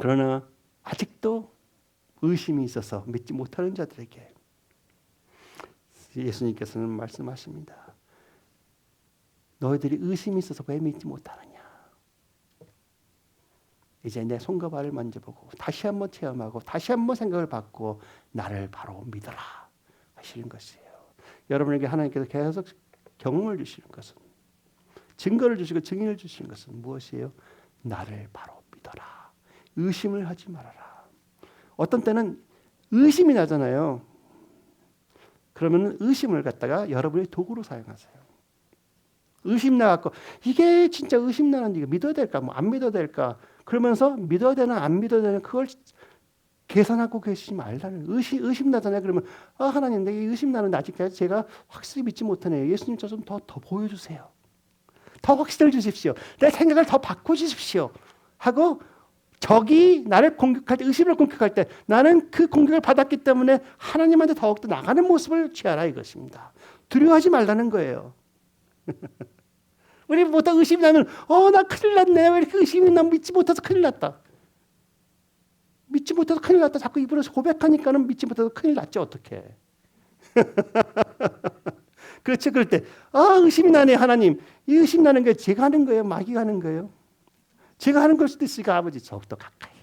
그러나 아직도 의심이 있어서 믿지 못하는 자들에게 예수님께서는 말씀하십니다. 너희들이 의심이 있어서 왜 믿지 못하느냐? 이제 내 손과 발을 만져보고 다시 한번 체험하고 다시 한번 생각을 바꾸고 나를 바로 믿어라 하시는 것이에요. 여러분에게 하나님께서 계속 경험을 주시는 것은, 증거를 주시고 증인을 주시는 것은 무엇이에요? 나를 바로 믿어라. 의심을 하지 말아라. 어떤 때는 의심이 나잖아요. 그러면 의심을 갖다가 여러분의 도구로 사용하세요. 의심 나갖고 이게 진짜 의심 나는데 이거 믿어야 될까? 뭐 안 믿어야 될까? 그러면서 믿어야 되나 안 믿어야 되나 그걸 계산하고 계시지 말라는. 의심 나잖아요. 그러면 하나님 내게 의심 나는데 아직까지 제가 확실히 믿지 못하네요. 예수님 저 좀 더 보여주세요. 더 확신을 주십시오. 내 생각을 더 바꿔주십시오. 하고 적이 나를 공격할 때, 의심을 공격할 때 나는 그 공격을 받았기 때문에 하나님한테 더욱더 나가는 모습을 취하라 이것입니다. 두려워하지 말라는 거예요. 우리 보통 의심이 나면 나 큰일 났네. 왜 이렇게 의심이 나 믿지 못해서 큰일 났다. 믿지 못해서 큰일 났다. 자꾸 입으로서 고백하니까는 믿지 못해서 큰일 났죠. 어떻게? 그렇죠. 그럴 때 의심이 나네 하나님. 이 의심 나는 게 제가 하는 거예요? 마귀가 하는 거예요? 제가 하는 걸 수도 있으니까 아버지 더욱더 가까이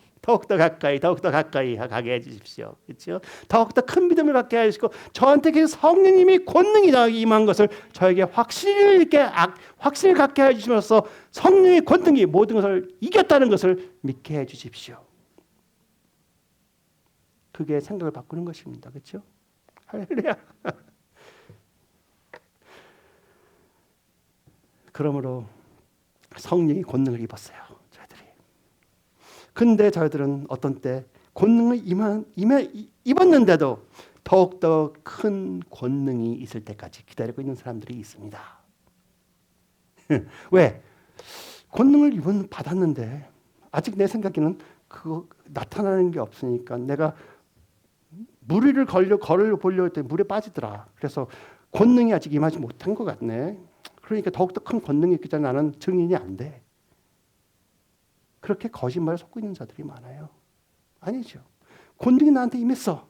가게 해주십시오. 그렇죠? 더욱더 큰 믿음을 갖게 해주시고 저한테 그 성령님이 권능이 임한 것을 저에게 확신을 갖게 해주시면서 성령의 권능이 모든 것을 이겼다는 것을 믿게 해주십시오. 그게 생각을 바꾸는 것입니다. 그렇죠? 할렐루야. 그러므로 성령이 권능을 입었어요. 저희들이. 근데 저희들은 어떤 때 권능을 입었는데도 더욱더 큰 권능이 있을 때까지 기다리고 있는 사람들이 있습니다. 왜? 권능을 받았는데 아직 내 생각에는 그거 나타나는 게 없으니까 내가 무리를 걸을 보려고 했더니 물에 빠지더라. 그래서 권능이 아직 임하지 못한 것 같네. 그러니까 더욱더 큰 권능이 있기 때문에 나는 증인이 안 돼. 그렇게 거짓말을 섞고 있는 자들이 많아요. 아니죠. 권능이 나한테 임했어.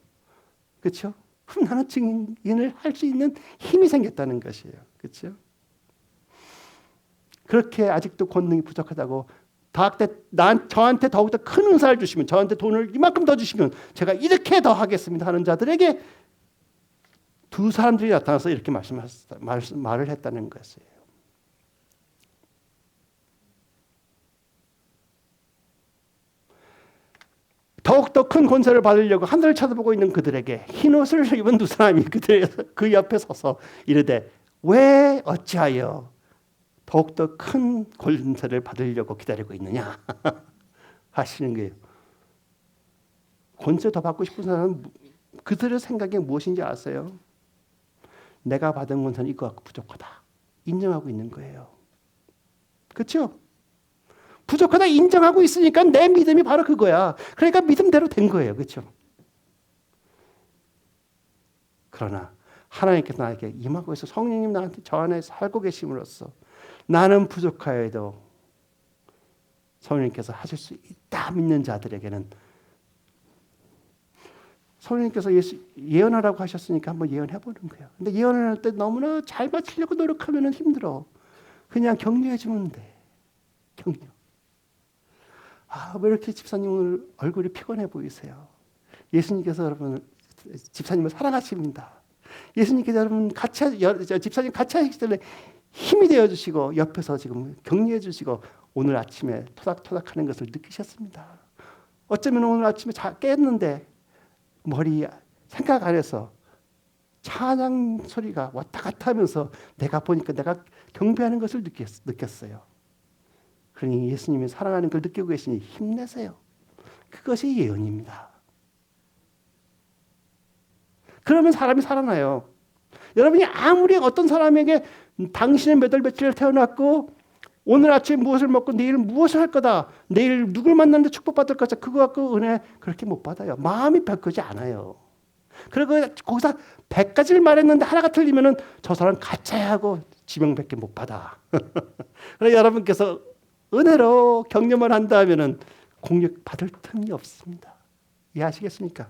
그렇죠? 그럼 나는 증인을 할 수 있는 힘이 생겼다는 것이에요. 그렇죠? 그렇게 아직도 권능이 부족하다고 저한테 더욱더 큰 은사를 주시면 저한테 돈을 이만큼 더 주시면 제가 이렇게 더 하겠습니다 하는 자들에게 두 사람들이 나타나서 이렇게 말을 했다는 것이에요. 더욱더 큰 권세를 받으려고 하늘을 쳐다보고 있는 그들에게 흰 옷을 입은 두 사람이 그 옆에 서서 이르되 왜 어찌하여 더욱더 큰 권세를 받으려고 기다리고 있느냐 하시는 거예요. 권세 더 받고 싶은 사람은 그들의 생각이 무엇인지 아세요? 내가 받은 권세는 이거 갖고 부족하다. 인정하고 있는 거예요. 그렇죠? 부족하다 인정하고 있으니까 내 믿음이 바로 그거야. 그러니까 믿음대로 된 거예요. 그렇죠? 그러나 하나님께서 나에게 임하고 있어 성령님 나한테 저 안에 살고 계심으로써 나는 부족하여도 성령님께서 하실 수 있다 믿는 자들에게는 성령님께서 예언하라고 하셨으니까 한번 예언해보는 거예요. 근데 예언을 할 때 너무나 잘 맞추려고 노력하면 힘들어. 그냥 격려해주면 돼. 격려. 왜 이렇게 집사님 오늘 얼굴이 피곤해 보이세요? 예수님께서 여러분 집사님을 사랑하십니다. 예수님께서 여러분 집사님 같이 하시기 때문에 힘이 되어주시고 옆에서 지금 격려해 주시고 오늘 아침에 토닥토닥하는 것을 느끼셨습니다. 어쩌면 오늘 아침에 깼는데 머리 생각 안에서 찬양 소리가 왔다 갔다 하면서 내가 보니까 내가 경배하는 것을 느꼈어요. 그러니 예수님이 사랑하는 걸 느끼고 계시니 힘내세요. 그것이 예언입니다. 그러면 사람이 살아나요. 여러분이 아무리 어떤 사람에게 당신은 몇 월 며칠에 태어났고 오늘 아침에 무엇을 먹고 내일 무엇을 할 거다. 내일 누굴 만났는데 축복받을 거다. 그거 갖고 은혜 그렇게 못 받아요. 마음이 바꾸지 않아요. 그리고 거기서 100가지를 말했는데 하나가 틀리면은 저 사람 가짜야 하고 지명밖에 못 받아. 그래서 여러분께서 은혜로 격려만 한다 하면은 공격 받을 틈이 없습니다. 이해하시겠습니까?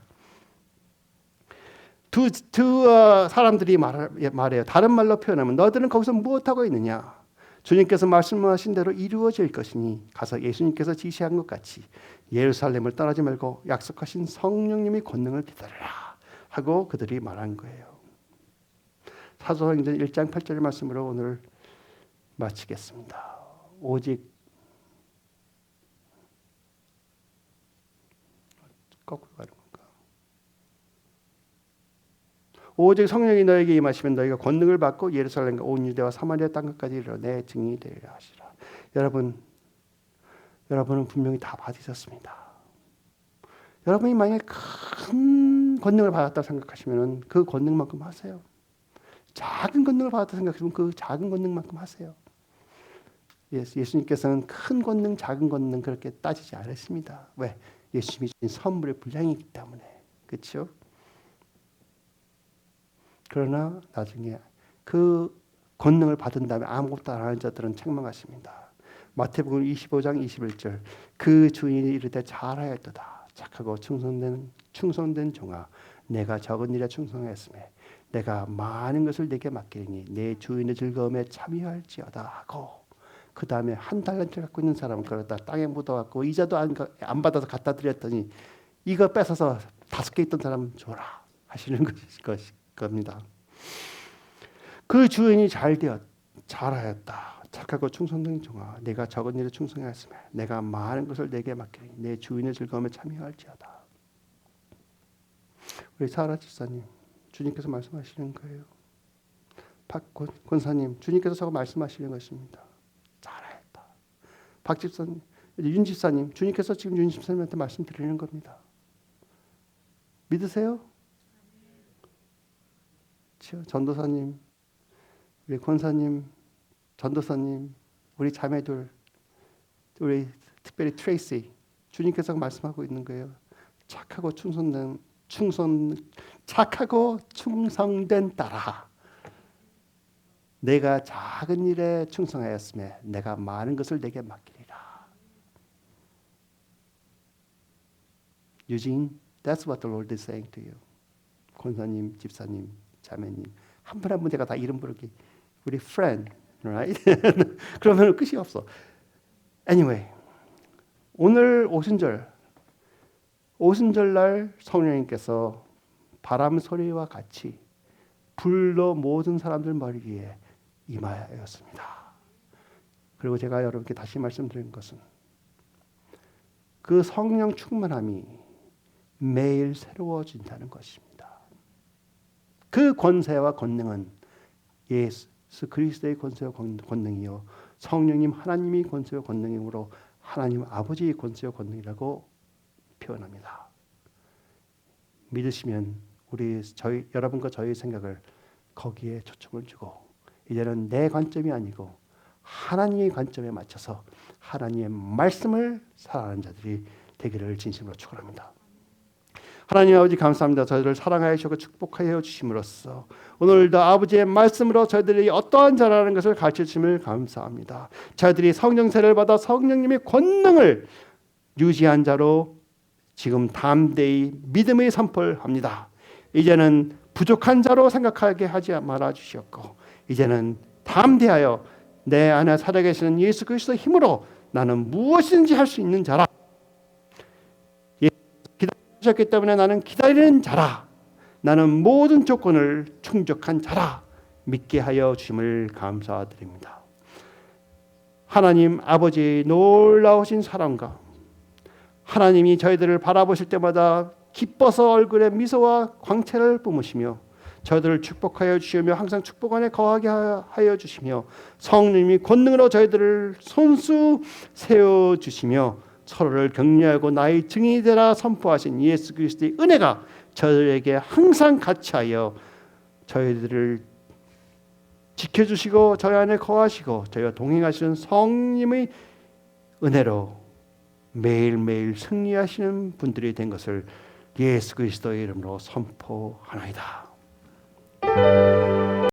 두 사람들이 말해요. 다른 말로 표현하면 너희들은 거기서 무엇하고 있느냐? 주님께서 말씀하신 대로 이루어질 것이니 가서 예수님께서 지시한 것 같이 예루살렘을 떠나지 말고 약속하신 성령님의 권능을 기다려라 하고 그들이 말한 거예요. 사도행전 1장 8절 말씀으로 오늘 마치겠습니다. 오직 거꾸로 가는 건가? 오직 성령이 너에게 임하시면 너희가 권능을 받고 예루살렘과 온 유대와 사마리아 땅끝까지 이르러 내 증인이 되리라 하시라. 여러분은 분명히 다 받으셨습니다. 여러분이 만약에 큰 권능을 받았다고 생각하시면 그 권능만큼 하세요. 작은 권능을 받았다고 생각하시면 그 작은 권능만큼 하세요. 예수님께서는 큰 권능, 작은 권능 그렇게 따지지 않으십니다. 왜? 예수님이 주신 선물의 분량이기 때문에. 그렇죠? 그러나 나중에 그 권능을 받은 다음에 아무것도 안 하는 자들은 책망하십니다. 마태복음 25장 21절 그 주인이 이르되 잘하였도다. 착하고 충성된 종아 내가 적은 일에 충성하였으며 내가 많은 것을 내게 맡기리니 내 주인의 즐거움에 참여할지어다 하고 그 다음에 한 달란트 갖고 있는 사람은 그러다 땅에 묻어갖고 이자도 안 받아서 갖다 드렸더니 이거 뺏어서 5개 있던 사람 줘라 하시는 것일 겁니다. 그 주인이 잘하였다. 착하고 충성된 종아 내가 적은 일에 충성하였으며 내가 많은 것을 내게 맡기니 내 주인의 즐거움에 참여할지어다. 우리 사라 집사님 주님께서 말씀하시는 거예요. 박 권사님 주님께서 저거 말씀하시는 것입니다. 잘하였다. 박 집사님 윤 집사님 주님께서 지금 윤 집사님한테 말씀드리는 겁니다. 믿으세요? 전도사님 우리 권사님 전도사님 우리 자매들 우리 특별히 트레이시 주님께서 말씀하고 있는 거예요. 착하고 충성된 딸아 내가 작은 일에 충성하였으며 내가 많은 것을 내게 맡기리라. Eugene, that's what the Lord is saying to you. 권사님, 집사님, 자매님 한 분 한 분 제가 다 이름 부르기 우리 friend, right? 그러면 끝이 없어. Anyway, 오늘 오순절날 성령님께서 바람 소리와 같이 불로 모든 사람들 머리 위에 임하였습니다. 그리고 제가 여러분께 다시 말씀드린 것은 그 성령 충만함이 매일 새로워진다는 것입니다. 그 권세와 권능은 예수 그리스도의 권세와 권능이요 성령님 하나님이 권세와 권능이므로 하나님 아버지의 권세와 권능이라고 표현합니다. 믿으시면 여러분과 저희의 생각을 거기에 초점을 주고 이제는 내 관점이 아니고 하나님의 관점에 맞춰서 하나님의 말씀을 살아가는 자들이 되기를 진심으로 축원합니다. 하나님 아버지 감사합니다. 저희를 사랑하여 주시고 축복하여 주심으로써 오늘도 아버지의 말씀으로 저희들이 어떠한 자라는 것을 가르쳐 주심을 감사합니다. 저희들이 성령세를 받아 성령님의 권능을 유지한 자로 지금 담대히 믿음의 선포를 합니다. 이제는 부족한 자로 생각하게 하지 말아 주시옵고 이제는 담대하여 내 안에 살아계시는 예수 그리스도의 힘으로 나는 무엇이든지 할 수 있는 자라. 기다리셨기 때문에 나는 기다리는 자라. 나는 모든 조건을 충족한 자라. 믿게 하여 주심을 감사드립니다. 하나님 아버지의 놀라우신 사랑과 하나님이 저희들을 바라보실 때마다 기뻐서 얼굴에 미소와 광채를 뿜으시며 저희들을 축복하여 주시며 항상 축복 안에 거하게 하여 주시며 성령님이 권능으로 저희들을 손수 세워주시며 서로를 격려하고 나의 증인이 되라 선포하신 예수 그리스도의 은혜가 저희에게 항상 같이하여 저희들을 지켜주시고 저희 안에 거하시고 저희와 동행하시는 성령님의 은혜로 매일매일 승리하시는 분들이 된 것을 예수 그리스도의 이름으로 선포하나이다.